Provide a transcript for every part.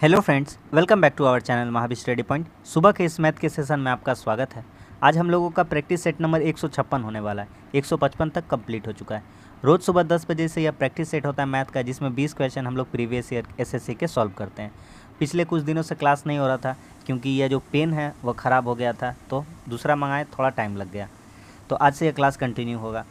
Hello friends, welcome back to our channel Mahavir study point. सुबह के इस मैथ के सेशन में आपका स्वागत है। आज हम लोगों का प्रैक्टिस सेट नंबर 156 होने वाला है। 155 तक कंप्लीट हो चुका है। रोज़ सुबह 10 बजे से यह प्रैक्टिस सेट होता है मैथ का, जिसमें 20 क्वेश्चन हम लोग प्रीवियस ईयर एसएससी के सॉल्व करते हैं। पिछले कुछ दिनों से क्लास नहीं हो रहा था क्योंकि यह जो पेन है वह ख़राब हो गया था, तो दूसरा मंगाए, थोड़ा टाइम लग गया। तो आज से यह क्लास कंटिन्यू होगा।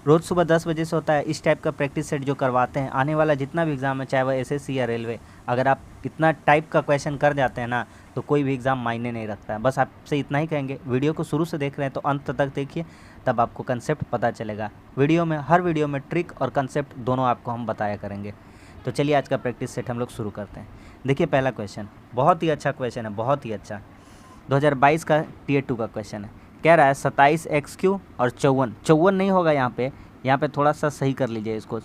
रोज़ सुबह 10 बजे से होता है। इस टाइप का प्रैक्टिस सेट जो करवाते हैं, आने वाला जितना भी एग्ज़ाम है, चाहे वह एसएससी या रेलवे, अगर आप इतना टाइप का क्वेश्चन कर जाते हैं ना, तो कोई भी एग्ज़ाम मायने नहीं रखता है। बस आपसे इतना ही कहेंगे, वीडियो को शुरू से देख रहे हैं तो अंत तक देखिए, तब आपको कंसेप्ट पता चलेगा। हर वीडियो में ट्रिक और कंसेप्ट दोनों आपको हम बताया करेंगे। तो चलिए आज का प्रैक्टिस सेट हम लोग शुरू करते हैं। देखिए पहला क्वेश्चन बहुत ही अच्छा क्वेश्चन है, बहुत ही अच्छा। 2022 का टियर 2 का क्वेश्चन है। कह रहा है 27x³ और 54 नहीं होगा यहाँ पे थोड़ा सा सही कर लीजिए, इसको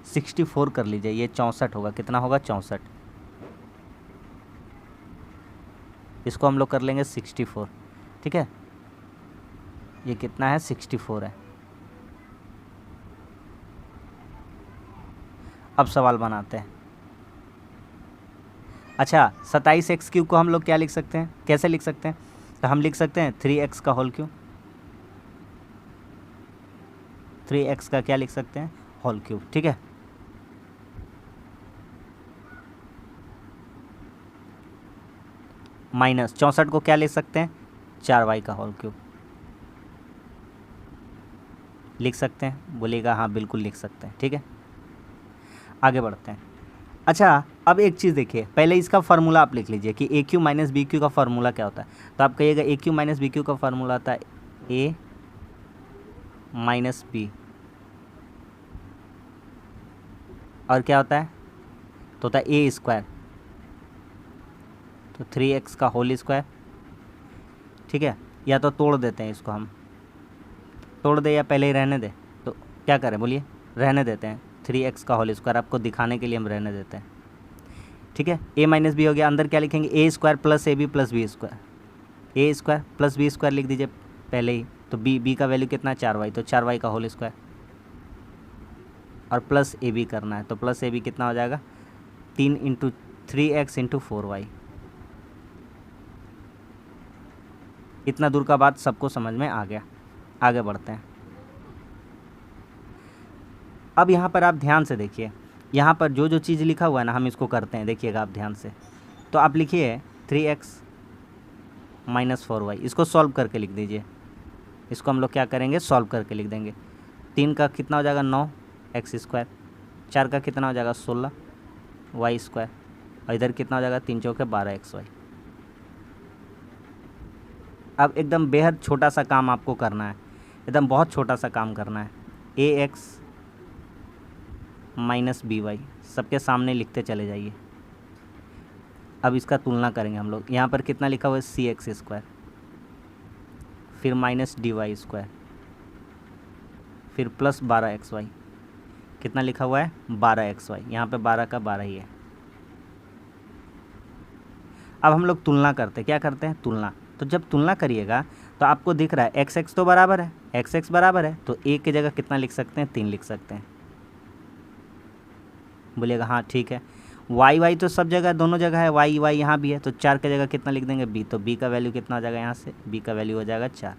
64 कर लीजिए, ये 64 होगा। कितना होगा? 64। इसको हम लोग कर लेंगे 64, ठीक है। ये कितना है? 64 है। अब सवाल बनाते हैं। अच्छा, 27x³ को हम लोग क्या लिख सकते हैं, कैसे लिख सकते हैं? तो हम लिख सकते हैं 3x का होल क्यूब। 3x का क्या लिख सकते हैं? होल क्यूब, ठीक है। माइनस 64 को क्या लिख सकते हैं? 4y का होल क्यूब लिख सकते हैं। बोलिएगा हाँ बिल्कुल लिख सकते हैं, ठीक है। आगे बढ़ते हैं। अच्छा, अब एक चीज़ देखिए, पहले इसका फार्मूला आप लिख लीजिए कि AQ माइनस BQ का फार्मूला क्या होता है। तो आप कहिएगा AQ माइनस BQ का फार्मूला होता है A माइनस B, और क्या होता है? तो होता है A स्क्वायर, तो 3x का होल स्क्वायर, ठीक है। या तो तोड़ देते हैं इसको, हम तोड़ दे या पहले ही रहने दे, तो क्या करें बोलिए? रहने देते हैं। 3x का होल स्क्वायर आपको दिखाने के लिए हम रहने देते हैं, ठीक है। A माइनस बी हो गया। अंदर क्या लिखेंगे? A square plus AB plus B square. A square plus B square लिख दीजिए पहले ही। तो B का वैल्यू कितना है? 4y, तो 4y का होल स्क्वायर, और प्लस AB करना है, तो प्लस AB कितना हो जाएगा? 3 इंटू 3x इंटू 4y। इतना दूर का बात सबको समझ में आ गया। आगे बढ़ते हैं। अब यहाँ पर आप ध्यान से देखिए, यहाँ पर जो जो चीज़ लिखा हुआ है ना, हम इसको करते हैं, देखिएगा आप ध्यान से। तो आप लिखिए 3x माइनस 4y, इसको सॉल्व करके लिख दीजिए। इसको हम लोग क्या करेंगे? सॉल्व करके लिख देंगे। 3 का कितना हो जाएगा? 9x square. 4 का कितना हो जाएगा? 16y square. और इधर कितना हो जाएगा? 3 चौके 12xy। अब एकदम बेहद छोटा सा काम आपको करना है, एकदम बहुत छोटा सा काम करना है। ax माइनस by सबके सामने लिखते चले जाइए। अब इसका तुलना करेंगे हम लोग। यहाँ पर कितना लिखा हुआ है? cx स्क्वायर, फिर माइनस dy स्क्वायर, फिर प्लस 12xy। कितना लिखा हुआ है? 12xy। यहाँ पे 12 का 12 ही है। अब हम लोग तुलना करते हैं। क्या करते हैं? तुलना। तो जब तुलना करिएगा तो आपको दिख रहा है x तो बराबर है, x बराबर है, तो a की जगह कितना लिख सकते हैं? 3 लिख सकते हैं। बोलिएगा हाँ ठीक है। y तो सब जगह, दोनों जगह है, y यहाँ भी है, तो 4 की जगह कितना लिख देंगे? b। तो b का वैल्यू कितना हो जाएगा? यहाँ से b का वैल्यू हो जाएगा 4।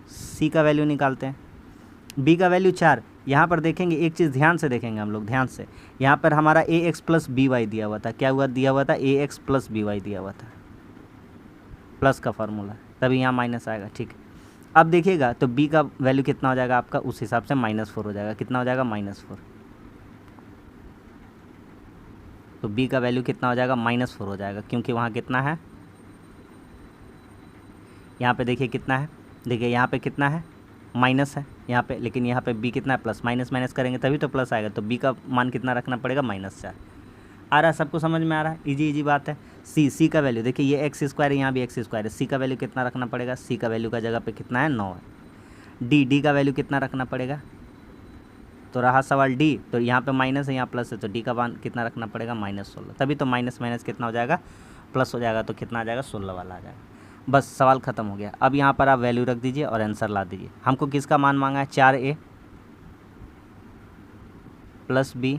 c का वैल्यू निकालते हैं। b का वैल्यू 4। यहाँ पर देखेंगे एक चीज़, ध्यान से देखेंगे हम लोग, ध्यान से। यहाँ पर हमारा ax प्लस by दिया हुआ था। क्या हुआ? दिया हुआ था ax प्लस by दिया हुआ था, प्लस का फार्मूला, तभी यहाँ माइनस आएगा, ठीक है। अब देखिएगा तो b का वैल्यू कितना हो जाएगा आपका? उस हिसाब से -4 हो जाएगा। कितना हो जाएगा? -4। तो b का वैल्यू कितना हो जाएगा? -4 हो जाएगा, क्योंकि वहाँ कितना है? यहाँ पे देखिए कितना है, देखिए यहाँ पे कितना है? माइनस है यहाँ पे, लेकिन यहाँ पे b कितना है? प्लस। माइनस माइनस करेंगे तभी तो प्लस आएगा। तो b का मान कितना रखना पड़ेगा? -4। आ रहा है? सबको समझ में आ रहा है? इजी बात है। c का वैल्यू देखिए, ये x स्क्वायर है, यहाँ भी x स्क्वायर है। c का वैल्यू कितना रखना पड़ेगा? c का वैल्यू का जगह पे कितना है? 9 है। d का वैल्यू कितना रखना पड़ेगा? तो रहा सवाल d, तो यहाँ पे माइनस है, यहाँ प्लस है, तो d का मान कितना रखना पड़ेगा? -16। तभी तो माइनस माइनस कितना हो जाएगा? प्लस हो जाएगा। तो कितना आ जाएगा? 16 वाला आ जाएगा। बस सवाल ख़त्म हो गया। अब यहाँ पर आप वैल्यू रख दीजिए और आंसर ला दीजिए। हमको किसका मान मांगा है? 4a plus b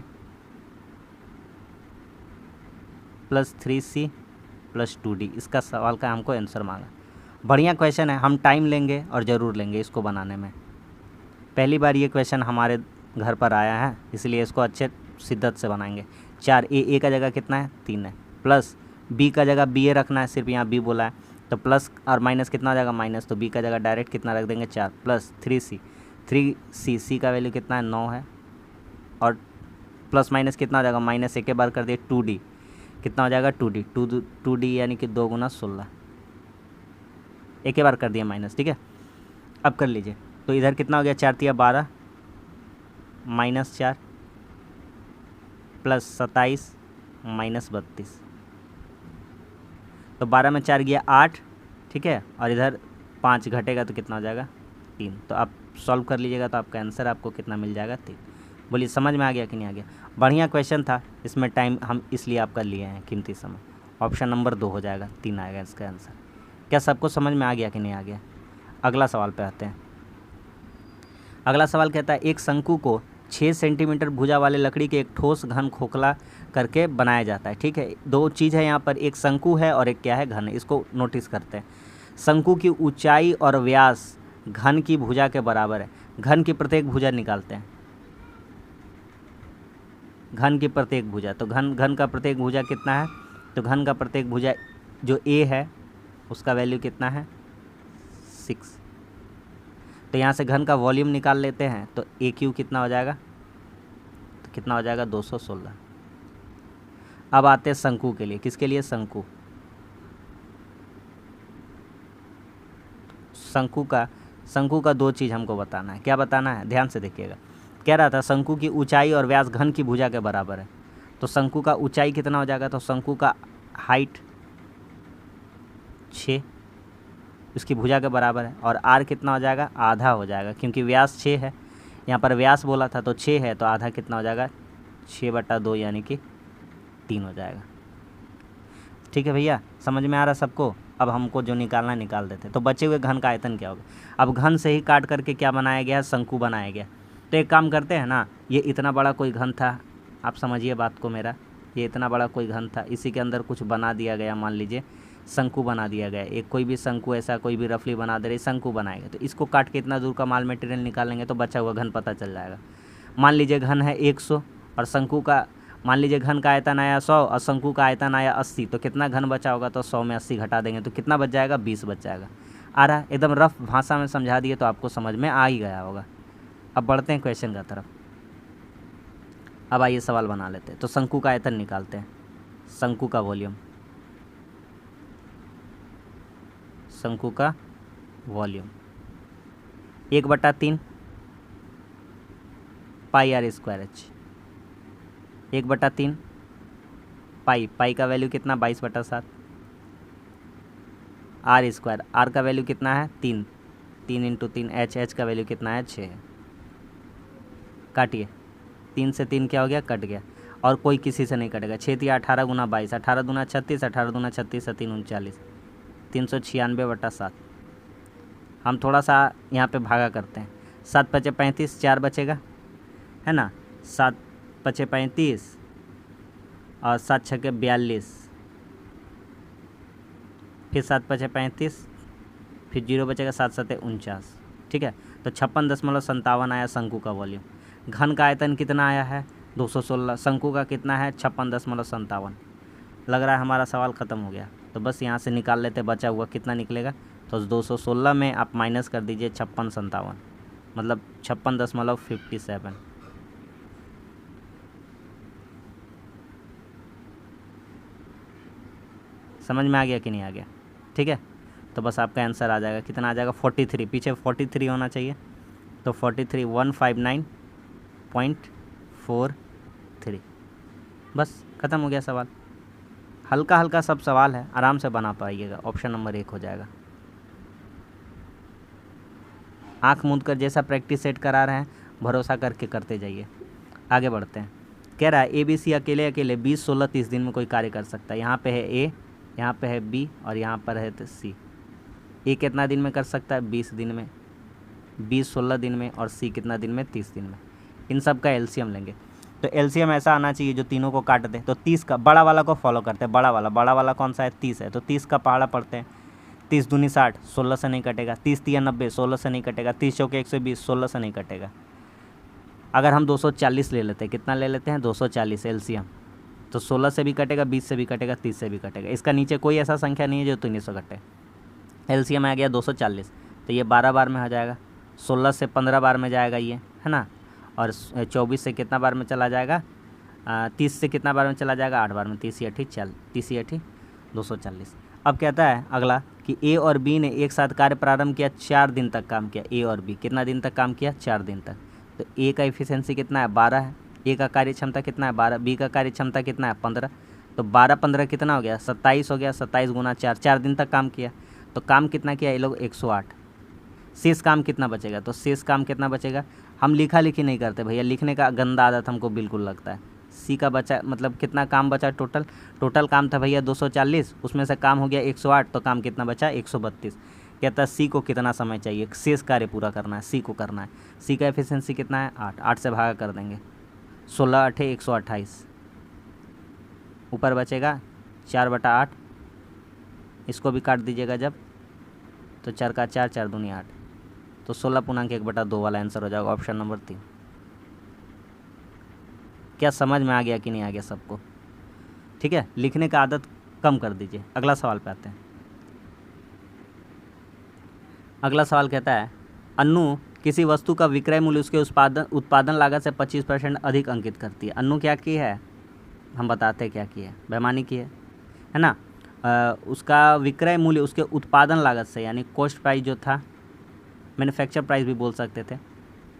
plus 3C plus 2D। इसका सवाल का हमको आंसर मांगा। बढ़िया क्वेश्चन है, हम टाइम लेंगे और ज़रूर लेंगे इसको बनाने में। पहली बार ये क्वेश्चन हमारे घर पर आया है, इसलिए इसको अच्छे शिद्दत से बनाएंगे। 4A का जगह कितना है 3 है, प्लस B का जगह BA रखना है, सिर्फ यहाँ B बोला है, तो प्लस और माइनस कितना हो जाएगा माइनस, तो B का जगह डायरेक्ट कितना रख देंगे 4 प्लस 3C का वैल्यू कितना है 9 है, और प्लस माइनस कितना हो जाएगा माइनस, एक बार कर दिए 2D कितना हो जाएगा 2D यानी कि 2 गुना 16, एक बार कर दिया माइनस। ठीक है, अब कर लीजिए, तो इधर कितना हो गया 4 तिया 12 माइनस 4 प्लस 27 माइनस 32, तो 12 में 4 गया 8। ठीक है, और इधर 5 घटेगा तो कितना हो जाएगा 3। तो आप सॉल्व कर लीजिएगा तो आपका आंसर आपको कितना मिल जाएगा 3। बोलिए समझ में आ गया कि नहीं आ गया? बढ़िया क्वेश्चन था, इसमें टाइम हम इसलिए आपका लिए हैं कीमती समय। ऑप्शन नंबर 2 हो जाएगा, 3 आएगा इसका आंसर। क्या सबको समझ में आ गया कि नहीं आ गया? अगला सवाल पे आते हैं। अगला सवाल कहता है एक शंकु को 6 सेंटीमीटर भुजा वाले लकड़ी के एक ठोस घन खोखला करके बनाया जाता है। ठीक है, दो चीज़ है यहाँ पर, एक शंकु है और एक क्या है घन है, इसको नोटिस करते हैं। शंकु की ऊंचाई और व्यास घन की भुजा के बराबर है। घन की प्रत्येक भुजा निकालते हैं, घन की प्रत्येक भुजा, तो घन का प्रत्येक भुजा कितना है, तो घन का प्रत्येक भुजा जो A है उसका वैल्यू कितना है 6। तो यहाँ से घन का वॉल्यूम निकाल लेते हैं, तो AQ कितना हो जाएगा, तो कितना हो जाएगा 216। अब आते हैं शंकु के लिए। किसके लिए? शंकु। शंकु का दो चीज़ हमको बताना है। क्या बताना है? ध्यान से देखिएगा। कह रहा था शंकु की ऊंचाई और व्यास घन की भुजा के बराबर है। तो शंकु का ऊंचाई कितना हो जाएगा, तो शंकु का हाइट 6 उसकी भुजा के बराबर है, और R कितना हो जाएगा, आधा हो जाएगा, क्योंकि व्यास 6 है, यहाँ पर व्यास बोला था तो 6 है, तो आधा कितना हो जाएगा 6/2 यानी कि 3 हो जाएगा। ठीक है भैया, समझ में आ रहा सबको? अब हमको जो निकालना है निकाल देते। तो बचे हुए घन का आयतन क्या होगा? अब घन से ही काट करके क्या बनाया गया, शंकु बनाया गया। तो एक काम करते हैं ना, ये इतना बड़ा कोई घन था, आप समझिए बात को मेरा, ये इतना बड़ा कोई घन था, इसी के अंदर कुछ बना दिया गया, मान लीजिए शंकु बना दिया गया। एक कोई भी शंकु ऐसा कोई भी रफली बना दे रही, शंकु बनाएगा, तो इसको काट के इतना दूर का माल मटेरियल निकालेंगे तो बचा हुआ घन पता चल जाएगा। मान लीजिए घन है 100 और शंकु का, मान लीजिए घन का आयतन आया 100 और शंकु का आयतन आया 80, तो कितना घन बचा होगा, तो 100 में 80 घटा देंगे तो कितना बच जाएगा, 20 बच जाएगा। आ रहा है? एकदम रफ भाषा में समझा दिए तो आपको समझ में आ ही गया होगा। अब बढ़ते हैं क्वेश्चन का तरफ। अब आइए सवाल बना लेते हैं। तो शंकु का आयतन निकालते हैं, शंकु का वॉल्यूम, शंकु का वॉल्यूम 1/3 πr²h, 1/3 पाई का वैल्यू कितना 22/7, r², r का वैल्यू कितना है 3 × 3, h का वैल्यू कितना है 6 है। काटिए, 3 से 3 क्या हो गया, कट गया, और कोई किसी से नहीं कटेगा। 6 × 18 × 22, 18 दूना 36, 18 दूना 36, 3 39, 396/7। हम थोड़ा सा यहाँ पे भागा करते हैं, 7 × 5 = 35, 4 बचेगा, है ना, 7 × 5 = 35 और 7 × 6 = 42, फिर 7 × 5 = 35, फिर 0 बचेगा, 7 × 7 = 49। ठीक है, तो 56.57 आया शंकु का वॉल्यूम। घन का आयतन कितना आया है 216, शंकु का कितना है 56.57। लग रहा है हमारा सवाल ख़त्म हो गया, तो बस यहाँ से निकाल लेते, बचा हुआ कितना निकलेगा, तो 216 में आप माइनस कर दीजिए 56.57, मतलब 56.57। समझ में आ गया कि नहीं आ गया? ठीक है, तो बस आपका आंसर आ जाएगा, कितना आ जाएगा 43, पीछे 43 होना चाहिए, तो 43 159.43। बस ख़त्म हो गया सवाल। हल्का हल्का सब सवाल है, आराम से बना पाइएगा। ऑप्शन नंबर 1 हो जाएगा। आँख मूंद कर जैसा प्रैक्टिस सेट करा रहे हैं, भरोसा करके करते जाइए। आगे बढ़ते हैं। कह रहा है ABC अकेले 20, 16, 30 दिन में कोई कार्य कर सकता है। यहाँ पे है A, यहाँ पे है B और यहाँ पर है C। A कितना दिन में कर सकता है 20 दिन में, B 16 दिन में और C कितना दिन में 30 दिन में। इन सब का एलसीएम लेंगे। तो एलसीएम ऐसा आना चाहिए जो तीनों को काट दे। तो 30 का बड़ा वाला को फॉलो करते हैं, बड़ा वाला कौन सा है 30 है, तो 30 का पहाड़ा पढ़ते हैं। 30 दूनी 60, 16 से नहीं कटेगा। 30 तिया 90, 16 से नहीं कटेगा। 30 चौके 120, 16 से नहीं कटेगा। अगर हम 240 ले लेते हैं, कितना ले लेते हैं 240 एलसीएम, तो 16 से भी कटेगा, 20 से भी कटेगा, 30 से भी कटेगा। इसका नीचे कोई ऐसा संख्या नहीं है जो 3 से कटे। एलसीएम आ गया 240, तो ये 12 बार में हो जाएगा। 16 से 15 बार में जाएगा ये, है ना। और 24 से कितना बार में चला जाएगा, 30 से कितना बार में चला जाएगा, 8 बार में। 30 80 240। अब कहता है अगला कि ए और बी ने एक साथ कार्य प्रारंभ किया, 4 दिन तक काम किया। ए और बी कितना दिन तक काम किया, 4 दिन तक। तो ए का एफिशिएंसी कितना है 12 है, ए का कार्य क्षमता कितना है 12, बी का कार्य क्षमता कितना है 15। तो 12 15 कितना हो गया 27 हो गया। 27 गुना 4, 4 दिन तक काम किया। तो काम कितना किया ये लोग 108। शेष काम कितना बचेगा, तो शेष काम कितना बचेगा। हम लिखा लिखी नहीं करते भैया, लिखने का गंदा आदत हमको बिल्कुल लगता है। सी का बचा मतलब कितना काम बचा टोटल काम था भैया 240, उसमें से काम हो गया 108, तो काम कितना बचा 132। कहता है सी को कितना समय चाहिए, शेष कार्य पूरा करना है, सी को करना है। सी का एफिशिएंसी कितना है 8, 8 से भागा कर देंगे। 16 8 128, ऊपर बचेगा 4/8, इसको भी काट दीजिएगा जब, तो 4 का 4, 4 दूनी 8, तो 16.1/2 वाला आंसर हो जाएगा ऑप्शन नंबर 3। क्या समझ में आ गया कि नहीं आ गया सबको। ठीक है, लिखने का आदत कम कर दीजिए। अगला सवाल पे आते हैं। अगला सवाल कहता है अन्नू किसी वस्तु का विक्रय मूल्य उसके उत्पादन लागत से 25% अधिक अंकित करती है। अन्नू क्या की है, हम बताते हैं क्या की है, बेईमानी की है ना। उसका विक्रय मूल्य उसके उत्पादन लागत से, यानी कॉस्ट प्राइस जो था, मैन्युफैक्चर प्राइस भी बोल सकते थे,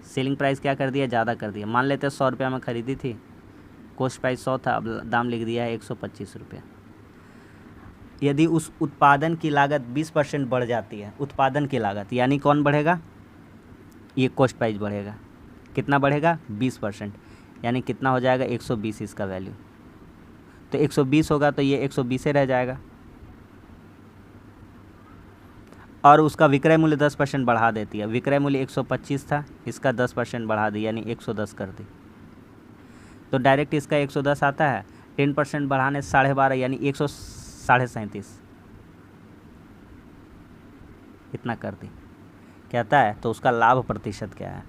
सेलिंग प्राइस क्या कर दिया, ज़्यादा कर दिया। मान लेते 100 रुपया में ख़रीदी थी, कॉस्ट प्राइस 100 था, अब दाम लिख दिया है 125 रुपया। यदि उस उत्पादन की लागत 20% बढ़ जाती है, उत्पादन की लागत यानी कौन बढ़ेगा, ये कॉस्ट प्राइस बढ़ेगा। कितना बढ़ेगा 20%, यानी कितना हो जाएगा 120 इसका वैल्यू। तो 120 होगा तो ये 120 रह जाएगा। और उसका विक्रय मूल्य 10% बढ़ा देती है। विक्रय मूल्य 125 था, इसका 10% बढ़ा दी, यानी 110 कर दी। तो डायरेक्ट इसका 110 आता है, 10% बढ़ाने 12.5, यानी 137.5 इतना कर दी। कहता है तो उसका लाभ प्रतिशत क्या है।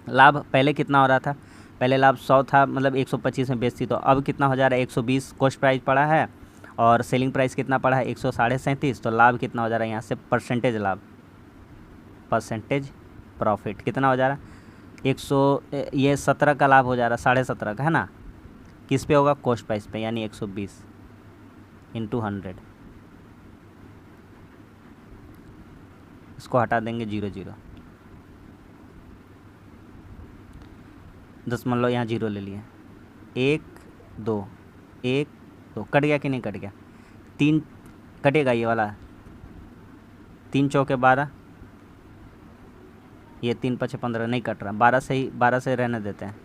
लाभ पहले कितना हो रहा था, पहले लाभ 100 था, मतलब 125 में बेचती, तो अब कितना हो जा रहा है 120 कॉस्ट प्राइस पड़ा है और सेलिंग प्राइस कितना पड़ा है 137.5, तो लाभ कितना हो जा रहा है यहाँ से परसेंटेज लाभ, परसेंटेज प्रॉफिट कितना हो जा रहा है 17 का लाभ हो जा रहा है, 17.5 का, है ना। किस पे होगा, कॉस्ट प्राइस पे, यानी 120 × 100। इसको हटा देंगे 0 0, 10 यहाँ 0 ले लिए, 1 2 1 2, कट गया कि नहीं कट गया, 3 कटेगा ये वाला, 3 चौके 12, ये 3 5 15 नहीं कट रहा, 12 से रहने देते हैं।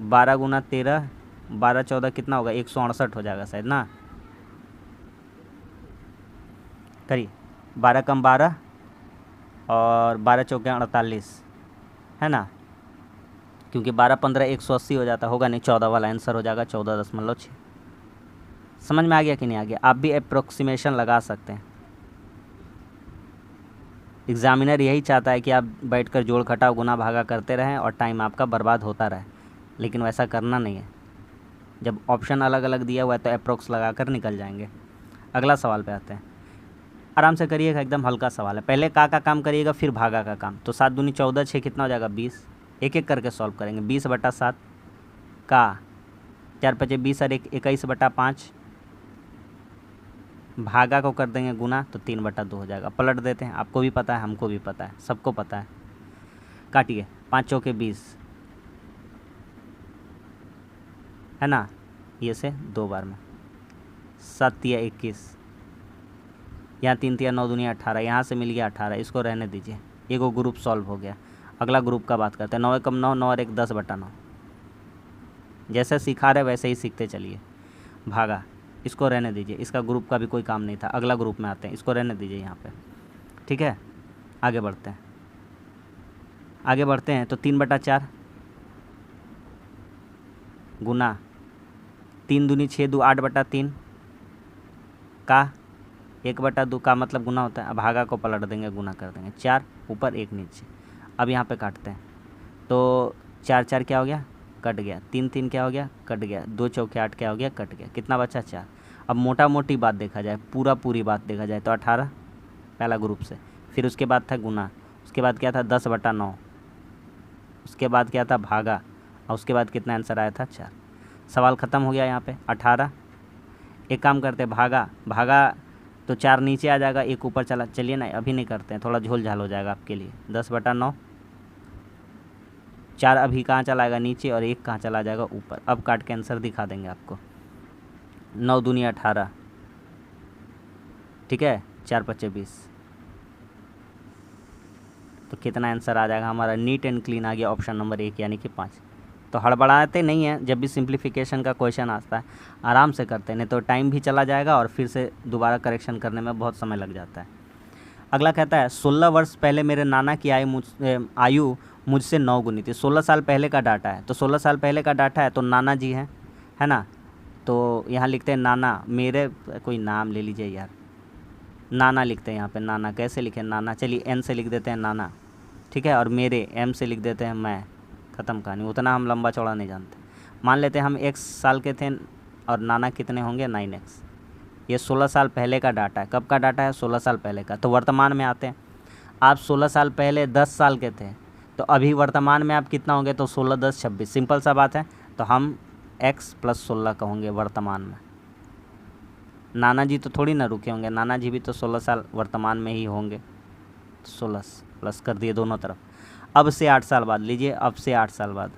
12 गुना 13, 12 14 कितना होगा 168 हो जाएगा शायद ना, करिए 12 कम 12 और 12 चौके 48, है ना, क्योंकि 12 15 180 हो जाता, होगा नहीं, 14 वाला आंसर हो जाएगा 14.6। समझ में आ गया कि नहीं आ गया। आप भी अप्रोक्सीमेशन लगा सकते हैं। एग्जामिनर यही चाहता है कि आप बैठकर जोड़ घटाव गुना भागा करते रहें और टाइम आपका बर्बाद होता रहे, लेकिन वैसा करना नहीं है। जब ऑप्शन अलग अलग दिया हुआ है तो अप्रोक्स लगा कर निकल जाएंगे। अगला सवाल पे आते हैं, आराम से करिएगा, एकदम हल्का सवाल है। पहले का काम करिएगा, फिर भागा का काम। तो 7 दूनी 14, 6 कितना हो जाएगा 20, एक एक करके सॉल्व करेंगे। 20/7 का 4 5 20 और 21/5, भागा को कर देंगे गुना, तो 3/2 हो जाएगा। पलट देते हैं, आपको भी पता है, हमको भी पता है, सबको पता है। काटिए, 5 चौके 20, है ना, ये से 2 बार में, 7 तिया 21, यहाँ 3 तिया 9 दूनी 18, यहाँ से मिल गया 18, इसको रहने दीजिए। एगो ग्रुप सॉल्व हो गया। अगला ग्रुप का बात करते हैं। 9 कम 9, 9 और 1 10/9। जैसे सिखा रहे वैसे ही सीखते चलिए। भागा, इसको रहने दीजिए, इसका ग्रुप का भी कोई काम नहीं था। अगला ग्रुप में आते हैं, इसको रहने दीजिए यहाँ पे, ठीक है। आगे बढ़ते हैं, तो 3/4, गुना 3 दूनी 6 दो 8/3 का 1/2 का मतलब गुना होता है। अब भागा को पलट देंगे, गुना कर देंगे। 4 ऊपर 1 नीचे। अब यहाँ पे काटते हैं तो 4 4 क्या हो गया, कट गया। 3 3 क्या हो गया, कट गया। 2 चौके 8 क्या हो गया, कट गया। कितना बचा, 4। अब मोटा मोटी बात देखा जाए, पूरी बात देखा जाए तो 18 पहला ग्रुप से। फिर उसके बाद था गुना, उसके बाद क्या था 10/9, उसके बाद क्या था भागा, और उसके बाद कितना आंसर आया था, 4। सवाल ख़त्म हो गया यहाँ पे 18। एक काम करते हैं, भागा तो 4 नीचे आ जाएगा, 1 ऊपर चला। चलिए ना, अभी नहीं करते हैं, थोड़ा झोल झाल हो जाएगा आपके लिए। 10/9, 4 अभी कहाँ चला जाएगा, नीचे, और 1 कहाँ चला जाएगा, ऊपर। अब काट के आंसर दिखा देंगे आपको। 9 दूनी 18, ठीक है। 4 5 20, तो कितना आंसर आ जाएगा हमारा, नीट एंड क्लीन आ गया ऑप्शन नंबर 1 यानी कि 5। तो हड़बड़ाते नहीं हैं, जब भी सिंप्लीफिकेशन का क्वेश्चन आता है आराम से करते हैं, नहीं तो टाइम भी चला जाएगा और फिर से दोबारा करेक्शन करने में बहुत समय लग जाता है। अगला कहता है 16 वर्ष पहले मेरे नाना की आयु मुझसे 9 गुनी थी। 16 साल पहले का डाटा है, तो 16 साल पहले का डाटा है तो नाना जी हैं, है ना। तो यहाँ लिखते हैं नाना, मेरे कोई नाम ले लीजिए यार, नाना लिखते हैं यहाँ पे। नाना कैसे लिखें, नाना, चलिए एन से लिख देते हैं नाना, ठीक है। और मेरे एम से लिख देते हैं मैं, ख़त्म कहानी। उतना हम लंबा चौड़ा नहीं जानते। मान लेते हैं हम x साल के थे और नाना कितने होंगे, 9x। ये 16 साल पहले का डाटा है। कब का डाटा है, 16 साल पहले का। तो वर्तमान में आते हैं, आप 16 साल पहले 10 साल के थे, तो अभी वर्तमान में आप कितना होंगे, तो 16 10 26, सिंपल सा बात है। तो हम x + 16 का होंगे वर्तमान में। नाना जी तो थोड़ी ना रुके होंगे, नाना जी भी तो 16 साल वर्तमान में ही होंगे। 16 प्लस कर दिए दोनों तरफ। अब से 8 साल बाद लीजिए, अब से 8 साल बाद,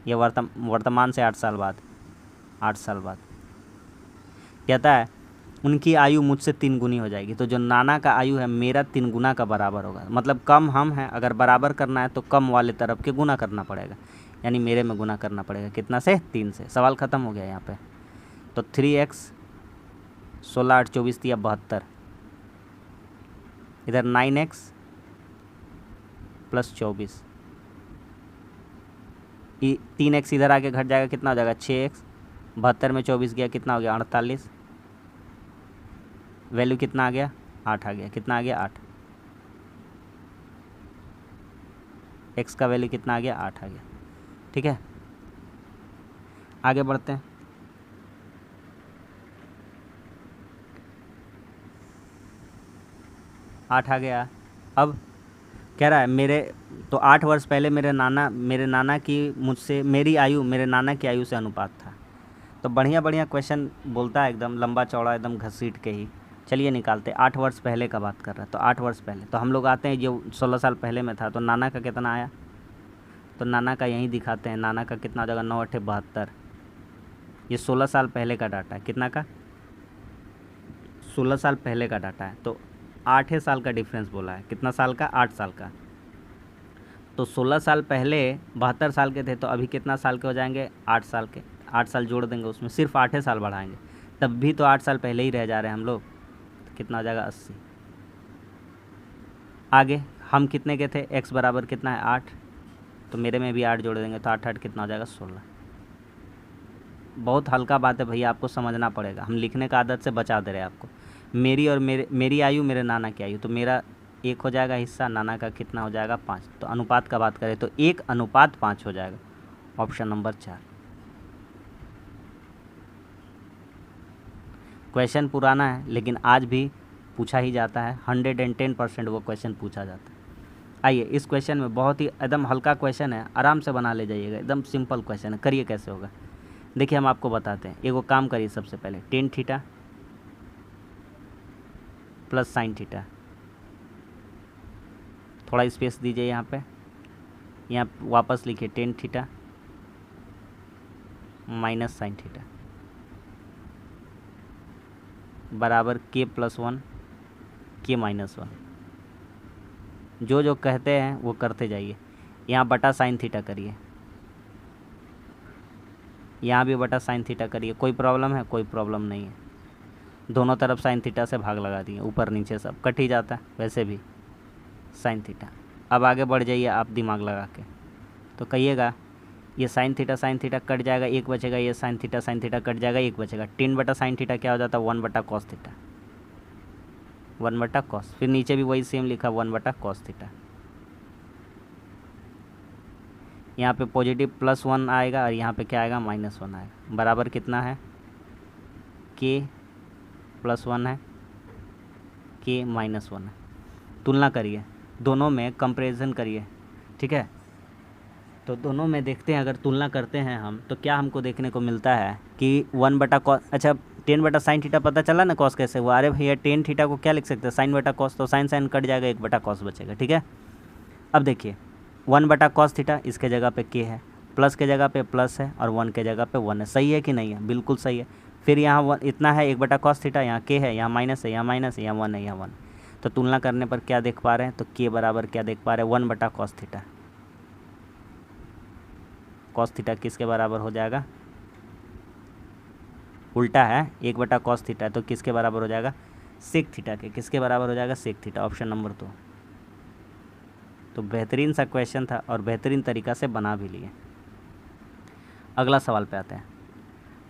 ये वर्तमान से 8 साल बाद, 8 साल बाद कहता है उनकी आयु मुझसे 3 गुनी हो जाएगी। तो जो नाना का आयु है मेरा 3 गुना का बराबर होगा। मतलब कम हम हैं, अगर बराबर करना है तो कम वाले तरफ के गुना करना पड़ेगा, यानी मेरे में गुना करना पड़ेगा। कितना से, 3 से। सवाल ख़त्म हो गया यहाँ पे। तो 3x 16 8 24 दिया 72, इधर 9x + 24, 3x इधर आके घट जाएगा, कितना हो जाएगा 6x। 72 में 24 गया, कितना हो गया 48। वैल्यू कितना आ गया, 8 आ गया। कितना आ गया, 8। x का वैल्यू कितना आ गया, 8 आ गया, ठीक है। आगे बढ़ते हैं। आठ आ गया। अब कह रहा है तो 8 वर्ष पहले मेरे नाना की मुझसे मेरी आयु मेरे नाना की आयु से अनुपात था। तो बढ़िया क्वेश्चन बोलता है, एकदम लंबा चौड़ा, एकदम घसीट के ही। चलिए निकालते। 8 वर्ष पहले का बात कर रहा है, तो 8 वर्ष पहले तो हम लोग आते हैं, जो 16 साल पहले में था, तो नाना का कितना आया, तो नाना का यहीं दिखाते हैं। नाना का कितना हो जाएगा, 9 8 72। ये 16 साल पहले का डाटा है। कितना का, 16 साल पहले का डाटा है। तो 8 साल का डिफरेंस बोला है। कितना साल का, 8 साल का। तो 16 साल पहले 72 साल के थे, तो अभी कितना साल के हो जाएंगे, 8 साल के। 8 साल जोड़ देंगे उसमें, सिर्फ 8 साल बढ़ाएंगे, तब भी तो 8 साल पहले ही रह जा रहे हैं हम लोग। तो कितना हो जाएगा, 80। आगे हम कितने के थे, x बराबर कितना है, 8, तो मेरे में भी 8 जोड़ देंगे, तो 8 8 कितना हो जाएगा, 16। बहुत हल्का बात है भैया, आपको समझना पड़ेगा। हम लिखने का आदत से बचा दे रहे हैं आपको। मेरी आयु मेरे नाना की आयु, तो मेरा 1 हो जाएगा हिस्सा, नाना का कितना हो जाएगा, 5। तो अनुपात का बात करें तो 1:5 हो जाएगा, ऑप्शन नंबर 4। क्वेश्चन पुराना है लेकिन आज भी पूछा ही जाता है। 110% वो क्वेश्चन पूछा जाता है। आइए, इस क्वेश्चन में बहुत ही एकदम हल्का क्वेश्चन है, आराम से बना ले जाइएगा, एकदम सिंपल क्वेश्चन है। करिए कैसे होगा, देखिए हम आपको बताते हैं। एगो काम करिए, सबसे पहले tan थीटा + sin थीटा, थोड़ा स्पेस दीजिए यहाँ पे, यहाँ वापस लिखिए tan थीटा - sin थीटा बराबर k + 1 k - 1। जो कहते हैं वो करते जाइए। यहाँ बटा sin थीटा करिए, यहाँ भी बटा sin थीटा करिए। कोई प्रॉब्लम है, कोई प्रॉब्लम नहीं है। दोनों तरफ sin थीटा से भाग लगा दिए, ऊपर नीचे सब कट ही जाता है वैसे भी sin थीटा। अब आगे बढ़ जाइए आप दिमाग लगा के, तो कहिएगा ये साइन थीटा कट जाएगा, एक बचेगा, ये साइन थीटा कट जाएगा, एक बचेगा। 10 बटा साइन थीटा क्या हो जाता है, 1 बटा कॉस थीटा, 1 बटा कॉस। फिर नीचे भी वही सेम लिखा, 1 बटा कॉस थीटा। यहाँ पे पॉजिटिव +1 आएगा और यहाँ पे क्या आएगा, -1 आएगा। बराबर कितना है, k +1 है, k -1 है। तुलना करिए, दोनों में कंपैरिजन करिए, ठीक है। तो दोनों में देखते हैं, अगर तुलना करते हैं हम तो क्या हमको देखने को मिलता है कि 1 बटा कॉस, अच्छा 10 बटा साइन थीटा पता चला ना कॉस कैसे हुआ। अरे भैया 10 थीटा को क्या लिख सकते हैं, साइन बटा कॉस, तो साइन कट जाएगा, 1 बटा कॉस बचेगा, ठीक है। अब देखिए 1 बटा कॉस थीटा, इसके जगह पे k है, प्लस के जगह पे प्लस है और 1 के जगह पे 1 है। सही है कि नहीं है, बिल्कुल सही है। फिर यहाँ इतना है 1 बटा कॉस थीटा, यहाँ k है, यहाँ माइनस है, यहाँ माइनस है, यहाँ 1 है, यहाँ 1। तो तुलना करने पर क्या देख पा रहे हैं, तो k बराबर क्या देख पा रहे हैं, 1 बटा कॉस थीटा। कॉस थीटा किसके बराबर हो जाएगा, उल्टा है, 1 बटा कॉस थीटा है तो किसके बराबर हो जाएगा, सेक थीटा के। किसके बराबर हो जाएगा, सेक थीटा, ऑप्शन नंबर 2। तो बेहतरीन सा क्वेश्चन था और बेहतरीन तरीक़ा से बना भी लिए। अगला सवाल पे आते हैं।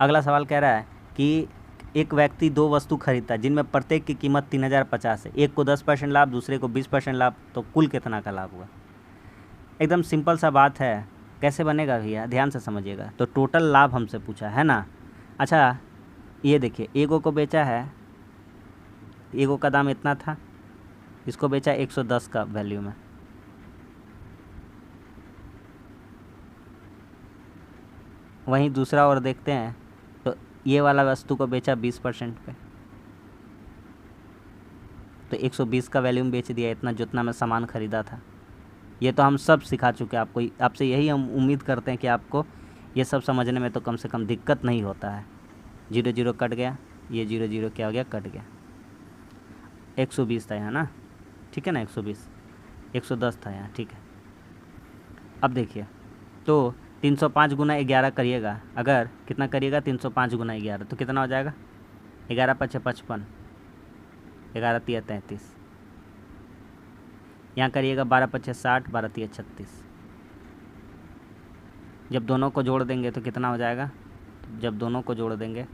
अगला सवाल कह रहा है कि एक व्यक्ति 2 वस्तु खरीदता है जिनमें प्रत्येक की कीमत 3050 है। एक को 10% लाभ, दूसरे को 20% लाभ, तो कुल कितना का लाभ हुआ। एकदम सिंपल सा बात है, कैसे बनेगा भैया, ध्यान से समझिएगा। तो टोटल लाभ हमसे पूछा है ना। अच्छा ये देखिए, एगो को बेचा है, एगो का दाम इतना था, इसको बेचा 110 का वैल्यू में। वहीं दूसरा और देखते हैं, तो ये वाला वस्तु को बेचा 20% पे, तो 120 का वैल्यू में बेच दिया, इतना जितना मैं सामान ख़रीदा था। ये तो हम सब सिखा चुके हैं आपको, आपसे यही हम उम्मीद करते हैं कि आपको ये सब समझने में तो कम से कम दिक्कत नहीं होता है। 0 0 कट गया, ये 0 0 क्या हो गया, कट गया। 120 था यहाँ ना, ठीक है ना, 120, 110 था यहाँ, ठीक है। अब देखिए, तो 305 गुना 11 करिएगा, अगर कितना करिएगा, 305 गुना 11, तो कितना हो जाएगा, 11 × 5 = 55, 11 × 3 = 33। यहाँ करिएगा 12 × 5 = 60, 12 × 3 = 36। जब दोनों को जोड़ देंगे तो कितना हो जाएगा, जब दोनों को जोड़ देंगे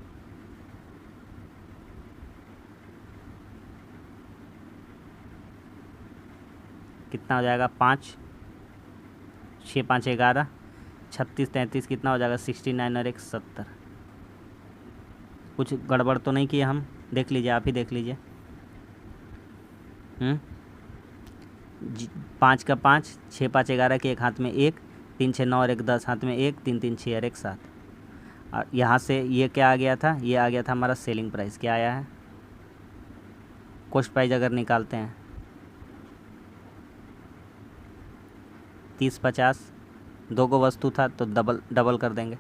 कितना हो जाएगा, 5 6 × 5 = 11, 36 33 कितना हो जाएगा, 69 और 1 70। कुछ गड़बड़ तो नहीं किया हम, देख लीजिए, आप ही देख लीजिए। 5 का 5, 6 × 5 = 11 के एक हाथ में 1, 3 6 9 और 1 10 हाथ में 1, 3 3 6 और 1 7। और यहाँ से ये क्या आ गया था, ये आ गया था हमारा सेलिंग प्राइस। क्या आया है, कॉस्ट प्राइस अगर निकालते हैं 30 50, 2 को वस्तु था तो डबल कर देंगे,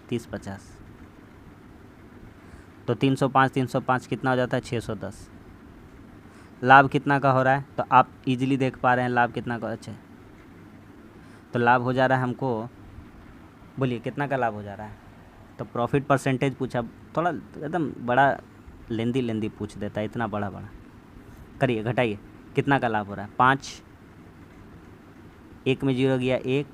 30 50। तो 305 कितना हो जाता है, 610। लाभ कितना का हो रहा है, तो आप इजीली देख पा रहे हैं लाभ कितना का। अच्छा, तो लाभ हो जा रहा है हमको, बोलिए कितना का लाभ हो जा रहा है। तो प्रॉफिट परसेंटेज पूछा, थोड़ा एकदम बड़ा लेंदी पूछ देता है, इतना बड़ा करिए, घटाइए, कितना का लाभ हो रहा है, 5, 1 में 0 गया 1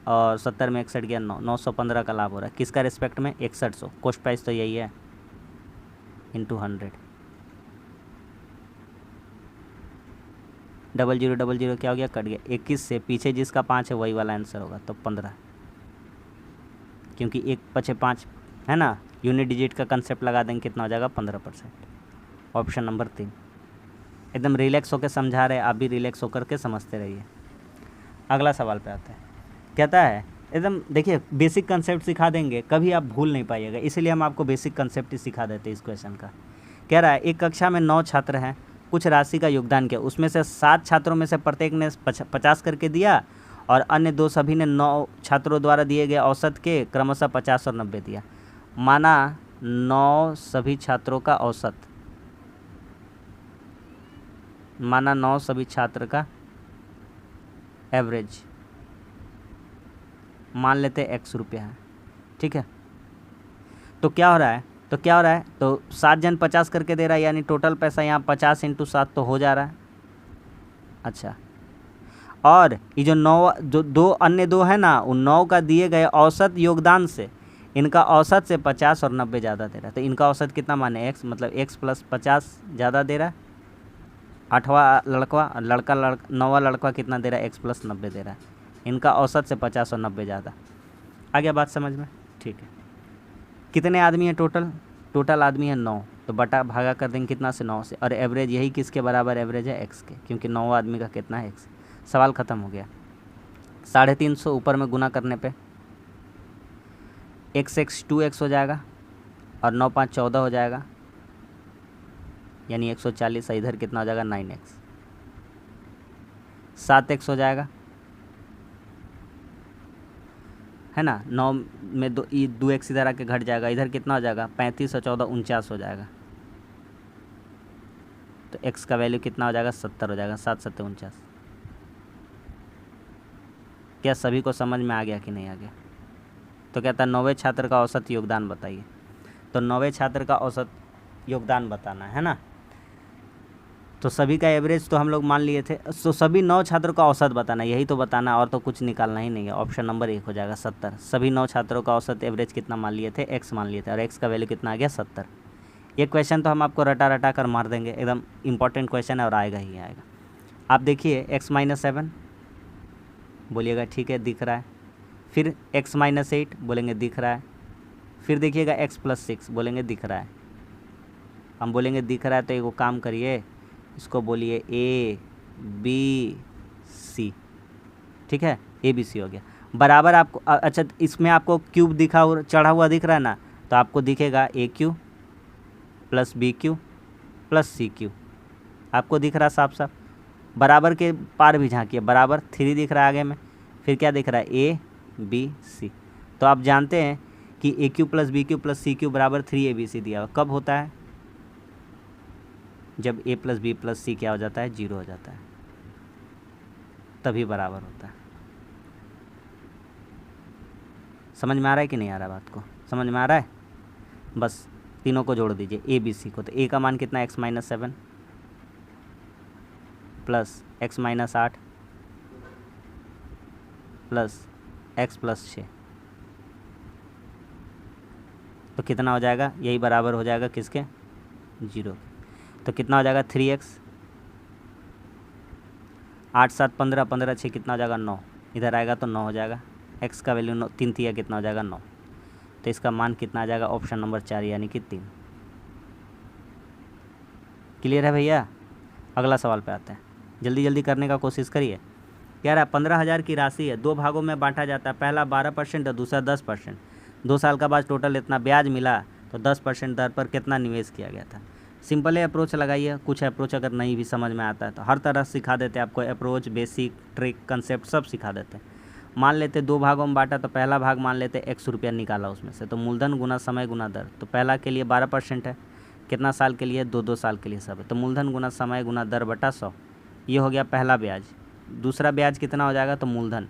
और 70 में 61 गया 9, 915 का लाभ हो रहा है। किसका रिस्पेक्ट में, 6100। कॉस्ट प्राइस तो यही है, × 100। 00 00 क्या हो गया, कट गया। 21 से पीछे जिसका 5 है वही वाला आंसर होगा, तो 15, क्योंकि 1 × 5 है ना, यूनिट डिजिट का कंसेप्ट लगा देंगे, कितना हो जाएगा, 15%। Option number 3। एकदम रिलैक्स होकर समझा रहे, आप भी रिलैक्स होकर के समझते रहिए। अगला सवाल पे आते हैं। कहता है, एकदम देखिए, बेसिक कंसेप्ट सिखा देंगे, कभी आप भूल नहीं पाइएगा, इसीलिए हम आपको बेसिक कंसेप्ट ही सिखा देते हैं इस क्वेश्चन का। कह रहा है, एक कक्षा में 9 छात्र हैं, कुछ राशि का योगदान किया, उसमें से 7 छात्रों में से प्रत्येक ने 50 करके दिया और अन्य 2 सभी ने 9 छात्रों द्वारा दिए गए औसत के क्रमशः 50 और 90 दिया। माना 9 सभी छात्रों का औसत, माना 9 सभी छात्र का एवरेज मान लेते x रुपया है, ठीक है। तो क्या हो रहा है, तो 7 जन 50 करके दे रहा है, यानी टोटल पैसा यहाँ 50 × 7 तो हो जा रहा है। अच्छा, और ये जो 9 जो दो अन्य दो है ना, उन 9 का दिए गए औसत योगदान से इनका औसत से 50 और 90 ज़्यादा दे रहा है। तो इनका औसत कितना माने x, मतलब x प्लस 50 ज़्यादा दे रहा है। 8वां लड़का 9वां लड़का कितना दे रहा है, x प्लस 90 दे रहा है। इनका औसत से 50 और 90 ज़्यादा। आ गया बात समझ में? ठीक है। कितने आदमी हैं टोटल आदमी है 9, तो बटा भागा कर देंगे कितना से, 9 से। और एवरेज यही किसके बराबर एवरेज है, x के, क्योंकि 9 आदमी का कितना है x। सवाल ख़त्म हो गया। 350 ऊपर में गुना करने पे x 2x हो जाएगा और 9 5 14 हो जाएगा, यानी 140। इधर कितना हो जाएगा 9x। 7x हो जाएगा, है ना। 9 में 2x इधर आके घट जाएगा, इधर कितना हो जाएगा 35 और 14 49 हो जाएगा। तो x का वैल्यू कितना हो जाएगा 70 हो जाएगा। 7 7 49। क्या सभी को समझ में आ गया कि नहीं आ गया? तो कहता है 9वें छात्र का औसत योगदान बताइए। तो 9वें छात्र का औसत योगदान बताना है ना। तो सभी का एवरेज तो हम लोग मान लिए थे, तो सभी 9 छात्रों का औसत बताना, यही तो बताना, और तो कुछ निकालना ही नहीं है। ऑप्शन नंबर 1 हो जाएगा 70। सभी 9 छात्रों का औसत एवरेज कितना मान लिए थे, x मान लिए थे, और x का वैल्यू कितना आ गया 70। ये क्वेश्चन तो हम आपको रटा कर मार देंगे, एकदम इंपॉर्टेंट क्वेश्चन है और आएगा ही आएगा। आप देखिए x - 7 बोलिएगा ठीक है, दिख रहा है। फिर x - 8 बोलेंगे दिख रहा है। फिर देखिएगा x + 6 बोलेंगे दिख रहा है। हम बोलेंगे दिख रहा है तो एक काम करिए, इसको बोलिए A B C, ठीक है। ABC हो गया। बराबर आपको अच्छा, इसमें आपको क्यूब चढ़ा हुआ दिख रहा है ना, तो आपको दिखेगा AQ + BQ + CQ, आपको दिख रहा साफ साफ। बराबर के पार भी झांकिए, बराबर 3 दिख रहा है आगे में, फिर क्या दिख रहा है A B C। तो आप जानते हैं कि AQ + BQ + CQ बराबर 3ABC दिया हुआ। कब होता है, जब A + B + C क्या हो जाता है, 0 हो जाता है, तभी बराबर होता है। समझ में आ रहा है कि नहीं आ रहा? बात को समझ में आ रहा है? बस तीनों को जोड़ दीजिए, A B C को। तो A का मान कितना है, x - 7 plus x - 8 plus x + 6, तो कितना हो जाएगा, यही बराबर हो जाएगा किसके, 0। तो कितना हो जाएगा 3x। 8 7 15 15 6 कितना हो जाएगा 9, इधर आएगा तो 9 हो जाएगा। x का वैल्यू 9, 3 3 कितना हो जाएगा 9। तो इसका मान कितना आ जाएगा, ऑप्शन नंबर 4 यानी कि 3। क्लियर है भैया? अगला सवाल पे आते हैं, जल्दी जल्दी करने का कोशिश करिए। कह रहा है 15,000 की राशि है, 2 भागों में बांटा जाता है, पहला 12% और दूसरा 10%। 2 साल का बाद टोटल इतना ब्याज मिला, तो 10% दर पर कितना निवेश किया गया था। सिंपल है, अप्रोच लगाइए। कुछ अप्रोच अगर नहीं भी समझ में आता है तो हर तरह सिखा देते हैं आपको, अप्रोच, बेसिक, ट्रिक, कंसेप्ट सब सिखा देते हैं। मान लेते 2 भागों में बांटा, तो पहला भाग मान लेते x रुपया निकाला उसमें से, तो मूलधन गुना समय गुना दर। तो पहला के लिए 12% है, कितना साल के लिए, 2 साल के लिए सब है, तो मूलधन गुना समय गुना दर बटा 100। ये हो गया पहला ब्याज। दूसरा ब्याज कितना हो जाएगा, तो मूलधन,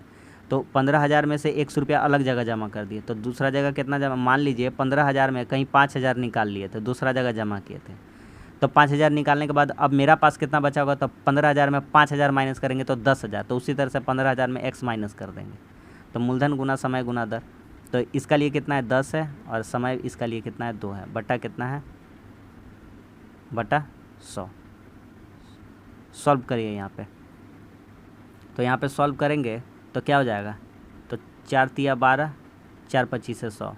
तो 15,000 में से x रुपया अलग जगह जमा कर दिए, तो दूसरा जगह कितना जमा, मान लीजिए 15,000 में कहीं 5,000 निकाल लिए थे, दूसरा जगह जमा किए थे। तो 5,000 निकालने के बाद अब मेरा पास कितना बचा होगा, तो 15,000 में 5,000 माइनस करेंगे तो 10,000, तो उसी तरह से 15,000 में x माइनस कर देंगे, तो मूलधन गुना समय गुना दर। तो इसका लिए कितना है 10 है, और समय इसका लिए कितना है 2 है, बटा कितना है, बटा 100। सॉल्व करिए यहाँ पे, तो यहाँ पे सॉल्व करेंगे तो क्या हो जाएगा, तो 4 तिया 12, 4 25 से 100।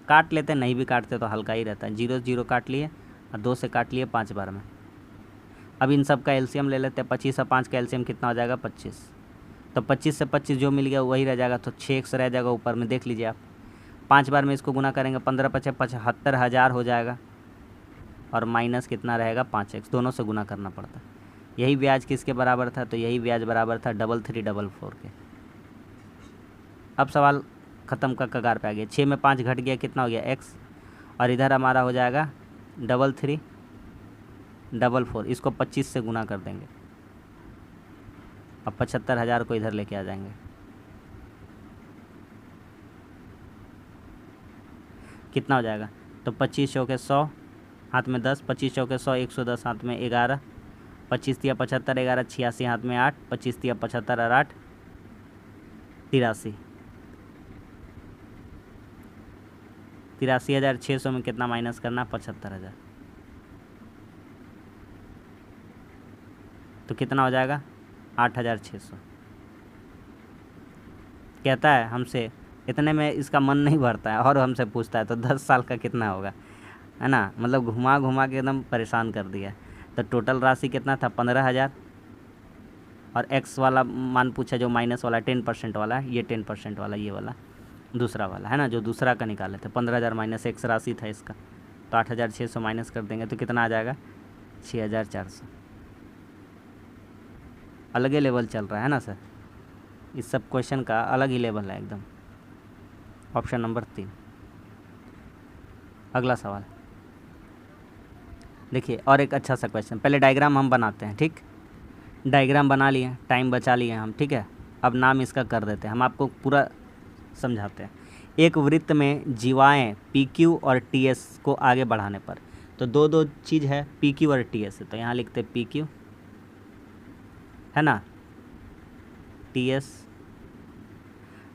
काट लेते, नहीं भी काटते तो हल्का ही रहता है, 0 0 काट लिए और 2 से काट लिए 5 बार में। अब इन सब का एलसीएम ले लेते हैं, 25 और 5 का एलसीएम कितना हो जाएगा 25। तो 25 से 25 जो मिल गया वही रह जाएगा, तो 6x रह जाएगा ऊपर में, देख लीजिए आप। 5 बार में इसको गुना करेंगे, 15 × 5 = 75,000 हो जाएगा, और माइनस कितना रहेगा 5x, दोनों से गुना करना पड़ता है। यही ब्याज किसके बराबर था, तो यही ब्याज बराबर था 3344 के। अब सवाल ख़त्म का कगार पे आ गया। 6 में 5 घट गया, कितना हो गया x, और इधर हमारा हो जाएगा 3344, इसको 25 से गुना कर देंगे। अब 75,000 को इधर लेके आ जाएंगे, कितना हो जाएगा, तो 25 चौके 100, हाथ में 10, 25 चौके 100, 110, हाथ में 11, 25 तिया 75, 11 86 हाथ में 8, 25 तिया 75 और 8 83। 83,600 में कितना माइनस करना? 75,000। तो कितना हो जाएगा? 8,600। कहता है हमसे, इतने में इसका मन नहीं भरता है और हमसे पूछता है तो 10 साल का कितना होगा, है ना। मतलब घुमा घुमा के एकदम परेशान कर दिया। तो टोटल राशि कितना था? 15,000। और एक्स वाला मान पूछा जो माइनस वाला 10% वाला है, ये 10% वाला, ये वाला दूसरा वाला है ना, जो दूसरा का निकाले थे। 15,000 माइनस एक्स राशि था इसका, तो 8,600 माइनस कर देंगे तो कितना आ जाएगा? 6,400। अलग ही लेवल चल रहा है ना सर, इस सब क्वेश्चन का अलग ही लेवल है एकदम। Option number 3। अगला सवाल देखिए, और एक अच्छा सा क्वेश्चन। पहले डायग्राम हम बनाते हैं, ठीक। डायग्राम बना लिए, टाइम बचा लिए हम, ठीक है। अब नाम इसका कर देते हैं, हम आपको पूरा समझाते हैं। एक वृत्त में जीवाएँ PQ और TS को आगे बढ़ाने पर, तो दो चीज़ है, PQ और TS है, तो यहाँ लिखते PQ, है ना। TS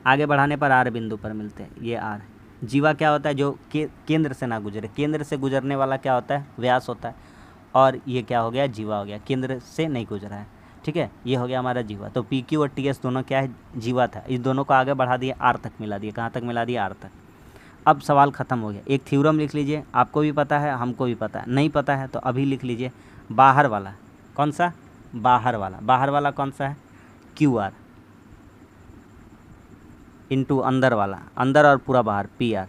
आगे बढ़ाने पर R बिंदु पर मिलते हैं, ये R। जीवा क्या होता है? जो केंद्र से ना गुजरे, केंद्र से गुजरने वाला क्या होता है? व्यास होता है। और ये क्या हो गया? जीवा हो गया, केंद्र से नहीं गुजरा है, ठीक है। ये हो गया हमारा जीवा। तो PQ और TS दोनों क्या है? जीवा था। इस दोनों को आगे बढ़ा दिया, R तक मिला दिया। कहाँ तक मिला दिया? R तक। अब सवाल ख़त्म हो गया। एक थ्योरम लिख लीजिए, आपको भी पता है, हमको भी पता है। नहीं पता है तो अभी लिख लीजिए। बाहर वाला कौन सा? बाहर वाला कौन सा है? QR इंटू अंदर वाला, अंदर और पूरा बाहर, PR।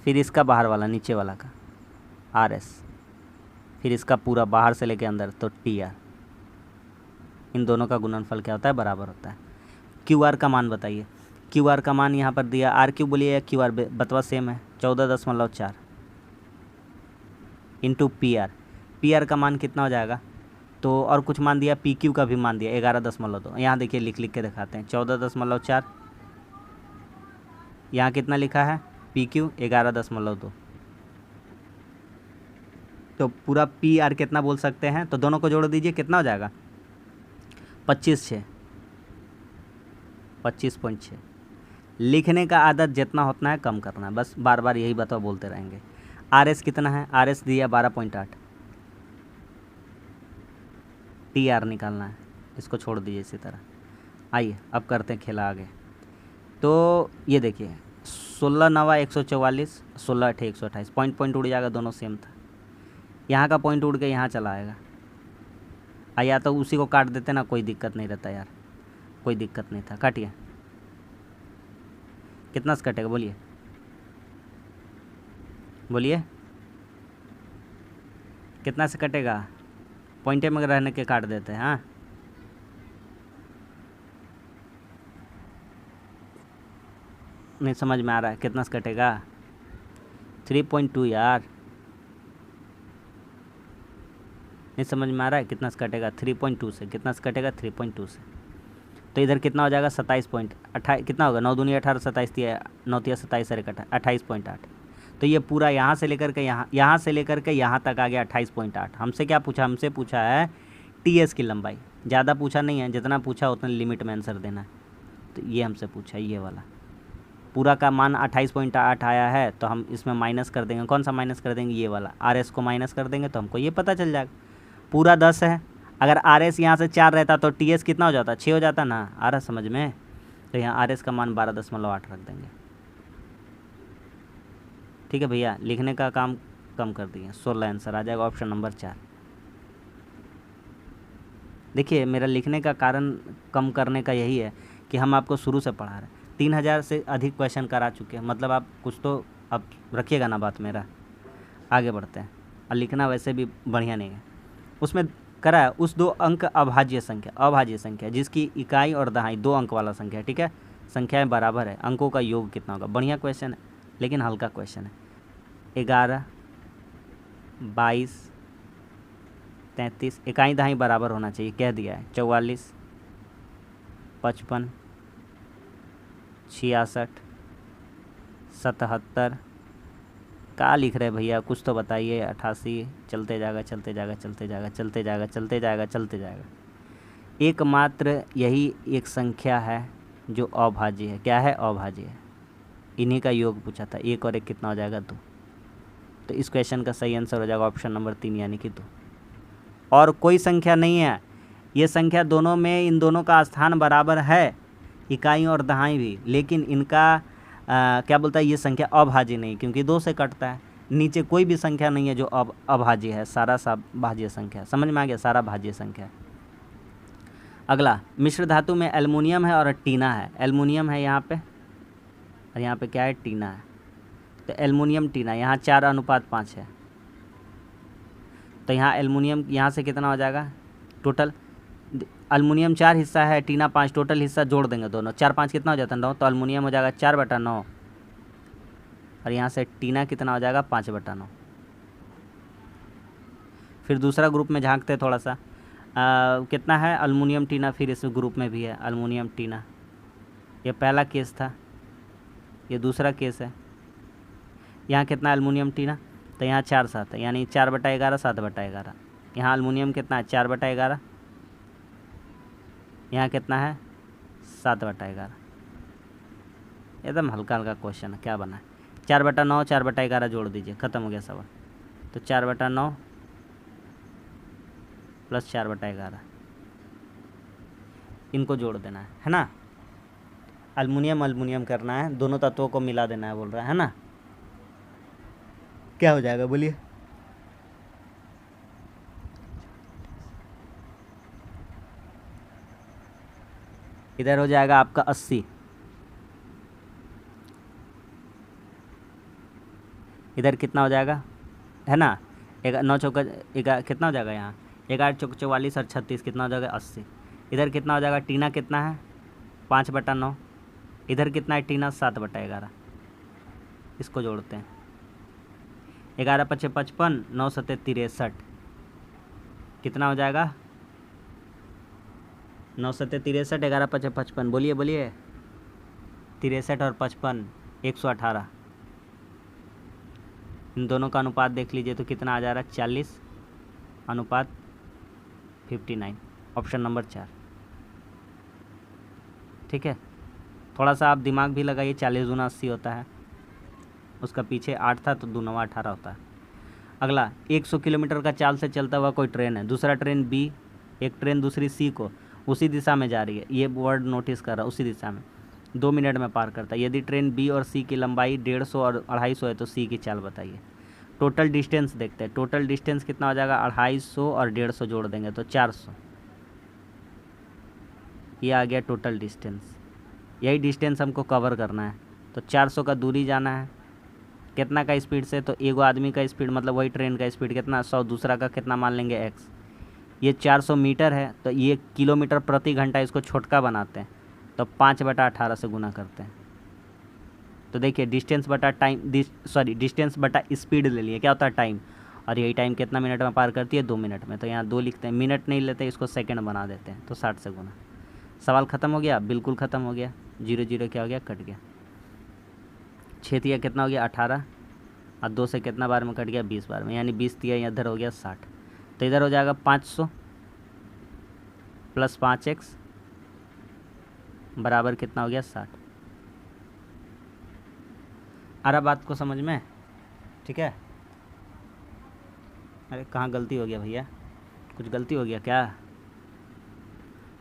फिर इसका बाहर वाला, नीचे वाला का, RS। फिर इसका पूरा बाहर से लेके अंदर, तो TR। इन दोनों का गुणनफल क्या होता है? बराबर होता है। QR का मान बताइए। QR का मान यहाँ पर दिया, RQ बोलिए या QR, बतवा सेम है, 14.4 इंटू PR का मान कितना हो जाएगा? तो और कुछ मान दिया, PQ का भी मान दिया 11.2। यहाँ देखिए, लिख के दिखाते हैं। 14.4, यहाँ कितना लिखा है? PQ 11.2। तो पूरा PR कितना बोल सकते हैं? तो दोनों को जोड़ दीजिए, कितना हो जाएगा? 25.6। लिखने का आदत जितना होता है कम करना है, बस बार बार यही बात बोलते रहेंगे। RS कितना है? RS दिया 12.8। TR निकालना है, इसको छोड़ दीजिए इसी तरह। आइए अब करते हैं खेला आगे। तो ये देखिए, 16 नवा 144, 16 अठे 128, पॉइंट उड़ जाएगा, दोनों सेम था। यहाँ का पॉइंट उड़ के यहाँ चला आएगा, या तो उसी को काट देते ना, कोई दिक्कत नहीं रहता यार, कोई दिक्कत नहीं था। काटिए, कितना से कटेगा? बोलिए बोलिए, कितना से कटेगा? पॉइंटे में रहने के काट देते हैं। हाँ, नहीं समझ में आ रहा है? कितना से कटेगा? 3.2 यार, नहीं समझ में आ रहा है? कितना से कटेगा? 3.2 से। कितना से कटेगा? 3.2 से। तो इधर कितना हो जाएगा? 27.28। कितना होगा? 9 दूनी 18, 27 तिया 9 तिया 27 अरे 28.8। तो ये पूरा यहाँ से लेकर के यहाँ से लेकर के यहाँ तक आ गया 28.8। हमसे क्या पूछा? हमसे पूछा है TS की लंबाई। ज़्यादा पूछा नहीं है, जितना पूछा उतना लिमिट में आंसर देना है। तो ये हमसे पूछा, ये वाला पूरा का मान 28.8 आया है, तो हम इसमें माइनस कर देंगे। कौन सा माइनस कर देंगे? ये वाला RS को माइनस कर देंगे तो हमको ये पता चल जाएगा। पूरा 10 है, अगर RS यहाँ से 4 रहता तो TS कितना हो जाता? 6 हो जाता ना। आ रहा समझ में? तो यहाँ RS का मान 12.8 रख देंगे। ठीक है भैया, लिखने का काम कम कर दिए। 16 आंसर आ जाएगा, ऑप्शन नंबर 4। देखिए, मेरा लिखने का कारण कम करने का यही है कि हम आपको शुरू से पढ़ा रहे हैं। 3000 से अधिक क्वेश्चन करा चुके हैं, मतलब आप कुछ तो अब रखिएगा ना बात मेरा। आगे बढ़ते हैं। और लिखना वैसे भी बढ़िया नहीं है। उसमें करा है उस 2 अंक अभाज्य संख्या जिसकी इकाई और दहाई 2 अंक वाला संख्या है, ठीक है। संख्याएं बराबर है, अंकों का योग कितना होगा? बढ़िया क्वेश्चन है, लेकिन हल्का क्वेश्चन है। 11, 22, 33, इकाई दहाई बराबर होना चाहिए, कह दिया है। 44, 55, 66, 77, क्या लिख रहे भैया, कुछ तो बताइए। 88 चलते जाएगा चलते जाएगा चलते जाएगा चलते जाएगा चलते जाएगा चलते जाएगा। एकमात्र यही एक संख्या है जो अभाज्य है। क्या है? अभाज्य है। इन्हीं का योग पूछा था। 1 और 1 कितना हो जाएगा? 2। तो इस क्वेश्चन का सही आंसर हो जाएगा ऑप्शन नंबर 3 यानी कि 2। और कोई संख्या नहीं है, ये संख्या दोनों में, इन दोनों का स्थान बराबर है, इकाई और दहाई भी, लेकिन इनका क्या बोलता है, ये संख्या अभाज्य नहीं, क्योंकि 2 से कटता है। नीचे कोई भी संख्या नहीं है जो अभाज्य है, सारा सब भाज्य संख्या। समझ में आ गया? सारा भाज्य संख्या है। अगला, मिश्र धातु में एल्युमिनियम है और टीना है। एल्युमिनियम है यहाँ पे और यहाँ पे क्या है? टीना है। तो एल्युमिनियम टीना, यहाँ 4:5 है। तो यहाँ एल्युमिनियम यहाँ से कितना हो जाएगा टोटल? एल्युमिनियम 4 हिस्सा है, टीना 5, टोटल हिस्सा जोड़ देंगे दोनों, 4 5 कितना हो जाता है? 9। तो एल्युमिनियम हो जाएगा 4/9 और यहाँ से टीना कितना हो जाएगा? 5/9। फिर दूसरा ग्रुप में झांकते थोड़ा सा, कितना है एल्युमिनियम टीना, फिर इस ग्रुप में भी है एल्युमिनियम टीना। ये पहला केस था, ये दूसरा केस है। यहाँ कितना एल्युमिनियम टीना? तो यहाँ 4 7 है, यानी 4/11 7/11। यहाँ एल्युमिनियम कितना है? 4/11। यहाँ कितना है? 7/11। एकदम हल्का हल्का क्वेश्चन है। क्या बना है? 4/9 4/11 जोड़ दीजिए, ख़त्म हो गया सवाल। तो 4/9 प्लस 4/11 इनको जोड़ देना है ना। एल्युमिनियम एल्युमिनियम करना है, दोनों तत्वों को मिला देना है, बोल रहा है ना। क्या हो जाएगा बोलिए? इधर हो जाएगा आपका 80, इधर कितना हो जाएगा, है ना? 9 चौका कितना हो जाएगा? यहाँ 11 चौक 44 और 36 कितना हो जाएगा? 80। इधर कितना हो जाएगा? टीना कितना है? 5/9। इधर कितना है? टीना 7/11। इसको जोड़ते हैं। 11 × 5 = 55, 9 × 7 = 63। कितना हो जाएगा? 9 × 7 = 63, 11 × 5 = 55। बोलिए बोलिए। 63 और 55 118। इन दोनों का अनुपात देख लीजिए तो कितना आ जा रहा है? 40:59। Option number 4। ठीक है, थोड़ा सा आप दिमाग भी लगाइए। 40 × 80 होता है, उसका पीछे 8 था तो 2 × 9 = 18 होता है। अगला, 100 किलोमीटर का चाल से चलता हुआ कोई ट्रेन है, दूसरा ट्रेन बी, एक ट्रेन दूसरी सी को उसी दिशा में जा रही है। ये वर्ड नोटिस कर रहा है, उसी दिशा में 2 मिनट में पार करता है। यदि ट्रेन बी और सी की लंबाई 150 और 250 है तो सी की चाल बताइए। टोटल डिस्टेंस देखते हैं। टोटल डिस्टेंस कितना हो जाएगा? 250 और 150 जोड़ देंगे तो 400। ये आ गया टोटल डिस्टेंस। यही डिस्टेंस हमको कवर करना है। तो 400 का दूरी जाना है, कितना का स्पीड से? तो एक आदमी का स्पीड मतलब वही ट्रेन का स्पीड कितना? 100। दूसरा का कितना मान लेंगे? x। ये 400 मीटर है तो ये किलोमीटर प्रति घंटा, इसको छोटका बनाते हैं तो 5/18 से गुना करते हैं। तो देखिए डिस्टेंस बटा टाइम, डिस्टेंस बटा स्पीड ले लिए, क्या होता है? टाइम। और यही टाइम कितना मिनट में पार करती है? 2 मिनट में। तो यहाँ 2 लिखते हैं, मिनट नहीं लेते, इसको सेकंड बना देते हैं तो 60 से गुना। सवाल ख़त्म हो गया, बिल्कुल ख़त्म हो गया। 0 0 क्या हो गया? कट गया। 6 तिया कितना हो गया? 18 और 2 से कितना बार में कट गया? 20 बार में, यानी 20 तिया इधर हो गया 60। तो इधर हो जाएगा 500 + 5x बराबर कितना हो गया? 60। आ रहा बात को समझ में? ठीक है। अरे कहाँ गलती हो गया भैया? कुछ गलती हो गया क्या?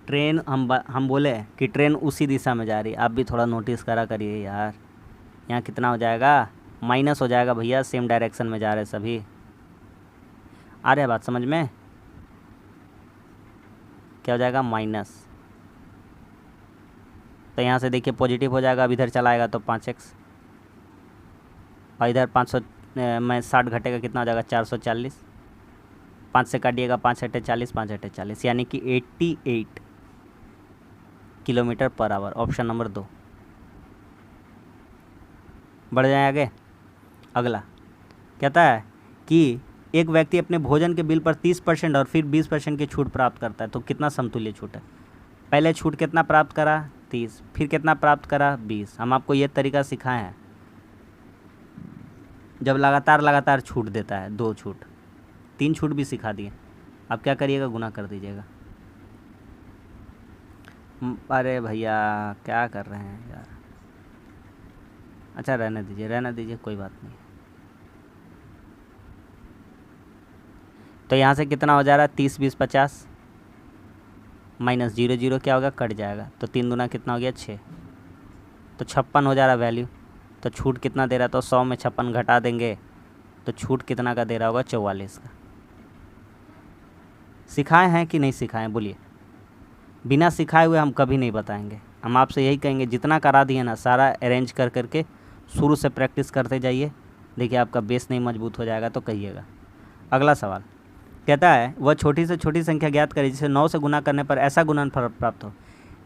ट्रेन हम बोले कि ट्रेन उसी दिशा में जा रही है, आप भी थोड़ा नोटिस करा करिए यार। यहाँ कितना हो जाएगा? माइनस हो जाएगा भैया, सेम डायरेक्शन में जा रहे सभी। आ रहा है बात समझ में? क्या हो जाएगा? माइनस। तो यहाँ से देखिए पॉजिटिव हो जाएगा, अब इधर चलाएगा तो 5x और इधर 500 में 60 घटेगा, कितना हो जाएगा? 440। 5 से काटिएगा, 5 × 8 = 40, 5 × 8 = 40, यानी कि 88 km/h। Option number 2। बढ़ जाए आगे। अगला कहता है कि एक व्यक्ति अपने भोजन के बिल पर 30% और फिर 20% की छूट प्राप्त करता है तो कितना समतुल्य छूट है? पहले छूट कितना प्राप्त करा? 30। फिर कितना प्राप्त करा? 20। हम आपको ये तरीका सिखाए हैं। जब लगातार लगातार छूट देता है, 2 छूट, 3 छूट भी सिखा दिए। अब क्या करिएगा, गुना कर दीजिएगा। अरे भैया क्या कर रहे हैं यार। अच्छा रहने दीजिए, कोई बात नहीं। तो यहाँ से कितना हो जा रहा है, 30 20 50 माइनस 0 0 क्या होगा, कट जाएगा। तो 3 दूना कितना हो गया, 6। तो 56 हो जा रहा वैल्यू। तो छूट कितना दे रहा, तो 100 में 56 घटा देंगे तो छूट कितना का दे रहा होगा, 44 का। सिखाए हैं कि नहीं सिखाए, बोलिए। बिना सिखाए हुए हम कभी नहीं बताएंगे। हम आपसे यही कहेंगे, जितना करा दिए ना सारा अरेंज कर करके शुरू से प्रैक्टिस करते जाइए। देखिए आपका बेस नहीं मजबूत हो जाएगा तो कहिएगा। अगला सवाल कहता है, वह छोटी से छोटी संख्या ज्ञात करें जिसे 9 से गुना करने पर ऐसा गुणनफल प्राप्त हो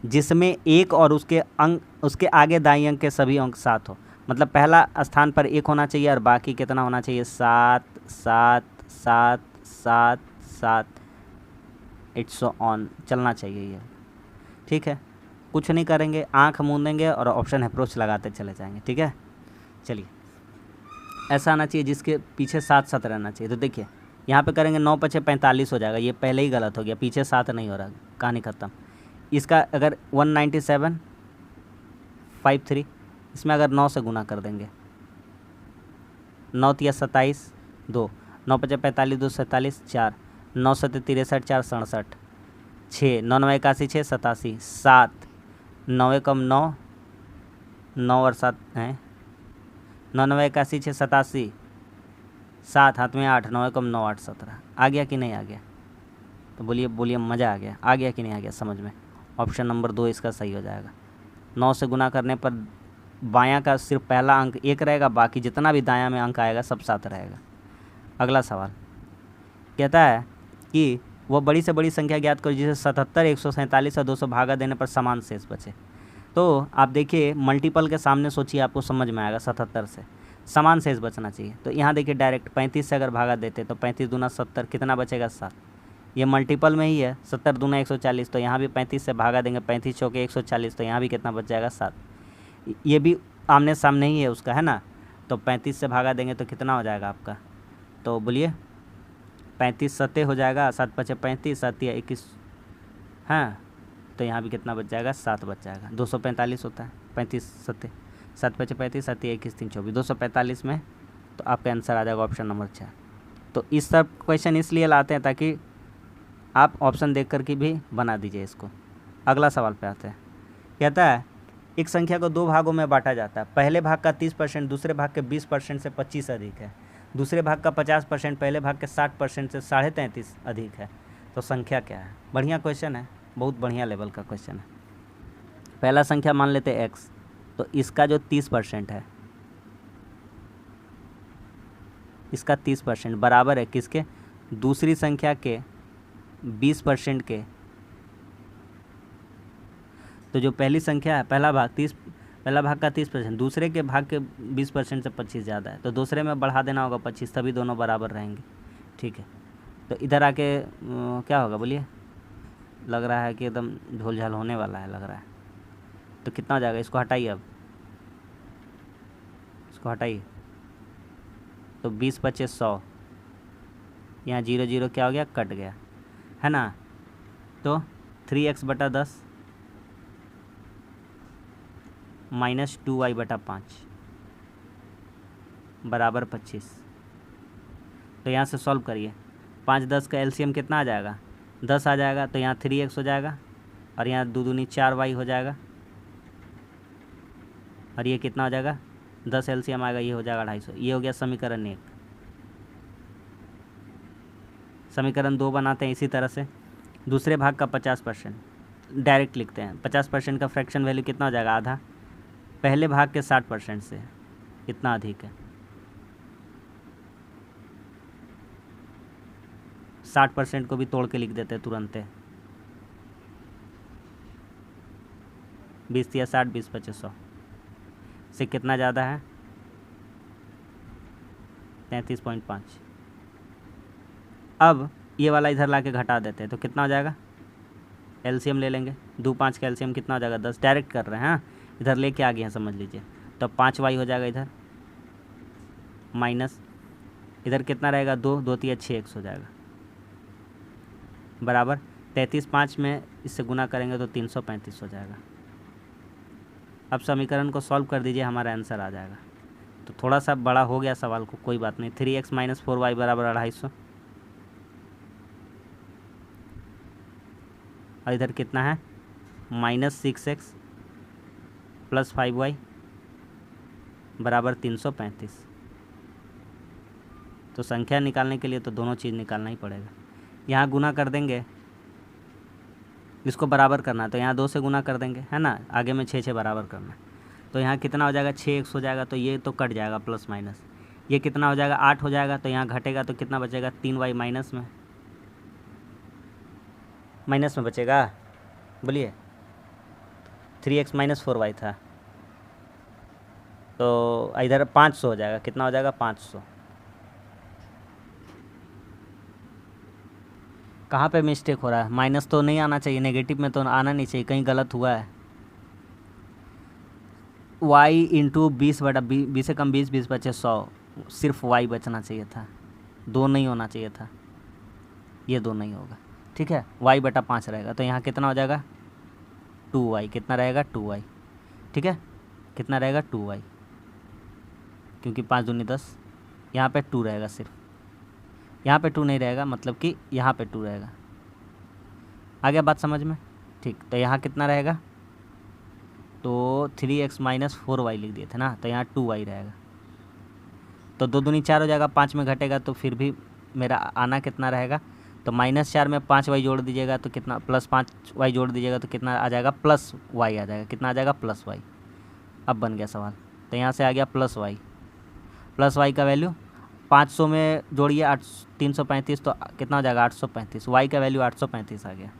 जिसमें 1 और उसके आगे दाईं अंक के सभी अंक 7 हो। मतलब पहला स्थान पर 1 होना चाहिए और बाकी कितना होना चाहिए, 7 7 7 7 7। इट्स ऑन चलना चाहिए ये, ठीक है। कुछ नहीं करेंगे, आंख मूंदेंगे और ऑप्शन अप्रोच लगाते चले जाएंगे, ठीक है। चलिए, ऐसा आना चाहिए जिसके पीछे 7 7 रहना चाहिए। तो देखिए यहाँ पे करेंगे 9 5 45 हो जाएगा, ये पहले ही गलत हो गया, पीछे 7 नहीं हो रहा, कहानी ख़त्म। इसका अगर 19753, इसमें अगर 9 से गुना कर देंगे, 9 तिया 27 2, 9 5 45 2 47 4, 9 7 63 4 67 6, 9 9 81 6 87 7, 9 कम 9, 9 और 7 हैं, 9 9 81 6 87 7, हाथ में 8, 9 कम 9 8 17। आ गया कि नहीं आ गया, तो बोलिए मज़ा आ गया कि नहीं आ गया समझ में। ऑप्शन नंबर 2 इसका सही हो जाएगा। 9 से गुना करने पर बायां का सिर्फ पहला अंक 1 रहेगा, बाकी जितना भी दायां में अंक आएगा सब 7 रहेगा। अगला सवाल कहता है कि वह बड़ी से बड़ी संख्या ज्ञात करो जिसे 77 147 और 200 भागा देने पर समान शेष बचे। तो आप देखिए मल्टीपल के सामने सोचिए, आपको समझ में आएगा। 77 से समान शेष बचना चाहिए। तो यहाँ देखिए डायरेक्ट 35 से अगर भागा देते तो 35 दूना 70, कितना बचेगा, 7। ये मल्टीपल में ही है, 70 दूना 140, तो यहाँ भी 35 से भागा देंगे, 35 चौके 140, तो यहाँ भी कितना बच जाएगा, 7। ये भी आमने सामने ही है उसका, है ना। तो 35 से भागा देंगे तो कितना हो जाएगा आपका, तो बोलिए 35 सत्ते हो जाएगा, 7 5 35, 7 या 21, हाँ। तो यहाँ भी कितना बच जाएगा, 7 बच जाएगा। 245 होता है, 35 सत्ते, 7 5 35, 7 या 21 3 24, 245 में तो आपका आंसर आ जाएगा ऑप्शन नंबर 4। तो इस सब क्वेश्चन इसलिए लाते हैं ताकि आप ऑप्शन देख कर के भी बना दीजिए इसको। अगला सवाल पे आते हैं। कहता है एक संख्या को 2 भागों में बांटा जाता है, पहले भाग का 30% दूसरे भाग के 20% से 25 अधिक है, दूसरे भाग का 50% पहले भाग के 60% से 33.5 अधिक है, तो संख्या क्या है। बढ़िया क्वेश्चन है, बहुत बढ़िया लेवल का क्वेश्चन है। पहला संख्या मान लेते हैं x, तो इसका जो 30% है, इसका 30% बराबर है किसके, दूसरी संख्या के 20% के। तो जो पहली संख्या है, पहला भाग का 30%, दूसरे के भाग के 20% से 25 ज़्यादा है, तो दूसरे में बढ़ा देना होगा 25, तभी दोनों बराबर रहेंगे, ठीक है। तो इधर आके क्या होगा बोलिए, लग रहा है कि एकदम झोल-झाल होने वाला है, लग रहा है। तो कितना हो जाएगा, इसको हटाइए, अब इसको हटाइए, तो 20 25 100, यहाँ 0 0 क्या हो गया, कट गया, है ना। तो 3x बटा 10 माइनस 2y बटा 5 बराबर 25। तो यहाँ से सॉल्व करिए, 5 10 का एलसीएम कितना आ जाएगा, 10 आ जाएगा। तो यहाँ 3x हो जाएगा और यहाँ 2 दूनी 4y हो जाएगा, और ये कितना हो जाएगा, 10 एलसीएम आएगा, ये हो जाएगा 250। ये हो गया समीकरण 1। समीकरण 2 बनाते हैं इसी तरह से। दूसरे भाग का 50% डायरेक्ट लिखते हैं, 50% का फ्रैक्शन वैल्यू कितना हो जाएगा, आधा। पहले भाग के 60% से कितना अधिक है, 60% को भी तोड़ के लिख देते हैं तुरंत। 20 या 60, 20 25 100 से कितना ज़्यादा है, 33.5। अब ये वाला इधर ला के घटा देते हैं, तो कितना हो जाएगा, एलसीएम ले लेंगे, 2 5 का एलसीएम कितना हो जाएगा, 10। डायरेक्ट कर रहे हैं, हाँ, इधर लेके आ गए हैं, समझ लीजिए। तो 5y हो जाएगा इधर, माइनस इधर कितना रहेगा 2, 2 तिया 6 एक्स हो जाएगा, बराबर 33 5 में इससे गुना करेंगे तो 335 हो जाएगा। अब समीकरण को सॉल्व कर दीजिए, हमारा आंसर आ जाएगा। तो थोड़ा सा बड़ा हो गया सवाल को, कोई बात नहीं। 3x माइनस 4y बराबर 250, और इधर कितना है माइनस 6x प्लस 5y बराबर 335। तो संख्या निकालने के लिए तो दोनों चीज़ निकालना ही पड़ेगा। यहाँ गुना कर देंगे, इसको बराबर करना है तो यहाँ 2 से गुना कर देंगे, है ना, आगे में 6 6 बराबर करना है। तो यहाँ कितना हो जाएगा 6x हो जाएगा, तो ये तो कट जाएगा प्लस माइनस। ये कितना हो जाएगा 8 हो जाएगा, तो यहाँ घटेगा तो कितना बचेगा 3y माइनस में बचेगा, बोलिए 3x माइनस 4y था, तो इधर 500 हो जाएगा, कितना हो जाएगा 500। कहाँ पे मिस्टेक हो रहा है, माइनस तो नहीं आना चाहिए, नेगेटिव में तो आना नहीं चाहिए, कहीं गलत हुआ है। y इंटू 20/20 से कम 20, 20 बचे 100, सिर्फ y बचना चाहिए था, 2 नहीं होना चाहिए था, ये 2 नहीं होगा, ठीक है। y/5 रहेगा, तो यहाँ कितना हो जाएगा 2y, कितना रहेगा 2y, ठीक है, कितना रहेगा 2y, क्योंकि 5 दूनी 10, यहाँ पे 2 रहेगा सिर्फ, यहाँ पे 2 नहीं रहेगा, मतलब कि यहाँ पे 2 रहेगा। आ गया बात समझ में, ठीक। तो यहाँ कितना रहेगा, तो 3x माइनस 4y लिख दिए थे ना, तो यहाँ 2y रहेगा। तो 2 दूनी 4 हो जाएगा, 5 में घटेगा तो फिर भी मेरा आना कितना रहेगा, तो -4 में 5y जोड़ दीजिएगा तो कितना, प्लस 5y जोड़ दीजिएगा तो कितना आ जाएगा, प्लस y आ जाएगा, कितना आ जाएगा प्लस y। अब बन गया सवाल, तो यहाँ से आ गया प्लस y का वैल्यू 500 में जोड़िए 335, तो कितना हो जाएगा 835, y का वैल्यू 835 आ गया।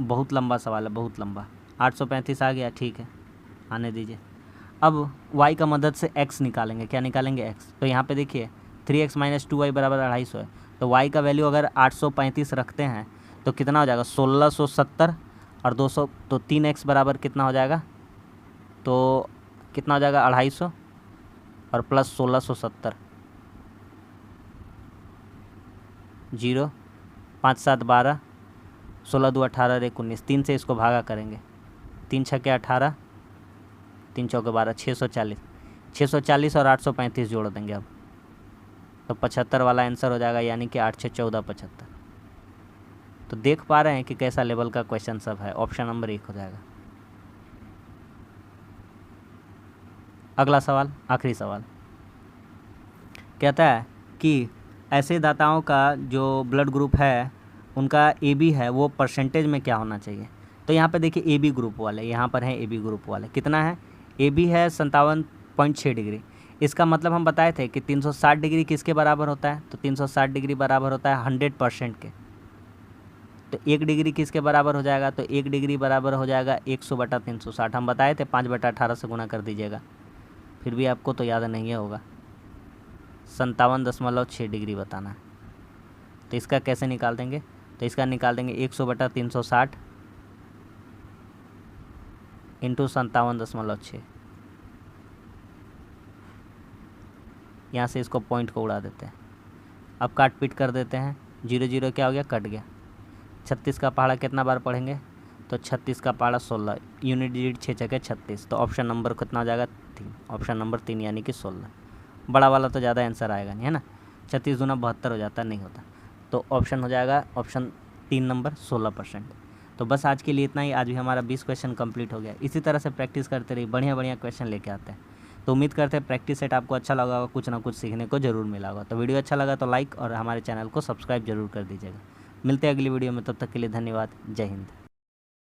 बहुत लंबा सवाल है, बहुत लंबा, 835 आ गया, ठीक है, आने दीजिए। अब y का मदद से x निकालेंगे, क्या निकालेंगे x, तो यहाँ पे देखिए 3x माइनस 2y बराबर 250 है, तो y का वैल्यू अगर 835 रखते हैं तो कितना हो जाएगा 1670 और 200, तो 3x बराबर कितना हो जाएगा, तो कितना हो जाएगा 250 और प्लस 1670, 0 5 7 12, 16 2 18 1 19, 3 से इसको भागा करेंगे, 3 6 के 18, 3 चौके 12, 640 और 835 जोड़ देंगे अब, तो 75 वाला आंसर हो जाएगा, यानी कि 8 6 14 75। तो देख पा रहे हैं कि कैसा लेवल का क्वेश्चन सब है, ऑप्शन नंबर 1 हो जाएगा। अगला सवाल, आखिरी सवाल, कहता है कि ऐसे दाताओं का जो ब्लड ग्रुप है उनका AB है, वो परसेंटेज में क्या होना चाहिए। तो यहाँ पे देखिए AB ग्रुप वाले, यहाँ पर हैं AB ग्रुप वाले, कितना है, AB है 57.6 डिग्री। इसका मतलब हम बताए थे कि 360 डिग्री किसके बराबर होता है, तो 360 डिग्री बराबर होता है 100% के। तो 1 डिग्री किसके बराबर हो जाएगा, तो 1 डिग्री बराबर हो जाएगा 100/360। हम बताए थे 5/18 से गुना कर दीजिएगा, फिर भी आपको तो याद नहीं होगा, 57.6 डिग्री बताना है। तो इसका कैसे निकाल देंगे, तो इसका निकाल देंगे 100/360 इंटू 57.6, यहाँ से इसको पॉइंट को उड़ा देते हैं। अब काट पीट कर देते हैं, 0 0 क्या हो गया, कट गया। 36 का पहाड़ा कितना बार पढ़ेंगे, तो 36 का पहाड़ा 16, यूनिट डिजिट 6 6 36, तो ऑप्शन नंबर कितना हो जाएगा 3, ऑप्शन नंबर 3 यानी कि 16। बड़ा वाला तो ज़्यादा आंसर आएगा नहीं, है ना, 36 दूना 72 हो जाता, नहीं होता, तो ऑप्शन हो जाएगा ऑप्शन 3 नंबर 16%। तो बस आज के लिए इतना ही, आज भी हमारा 20 क्वेश्चन कंप्लीट हो गया। इसी तरह से प्रैक्टिस करते रहिए, बढ़िया बढ़िया क्वेश्चन लेके आते हैं। तो उम्मीद करते हैं प्रैक्टिस सेट आपको अच्छा लगा होगा, कुछ ना कुछ सीखने को जरूर मिला होगा। तो वीडियो अच्छा लगा तो लाइक और हमारे चैनल को सब्सक्राइब जरूर कर दीजिएगा। मिलते हैं अगली वीडियो में, तब तक के लिए धन्यवाद, जय हिंद।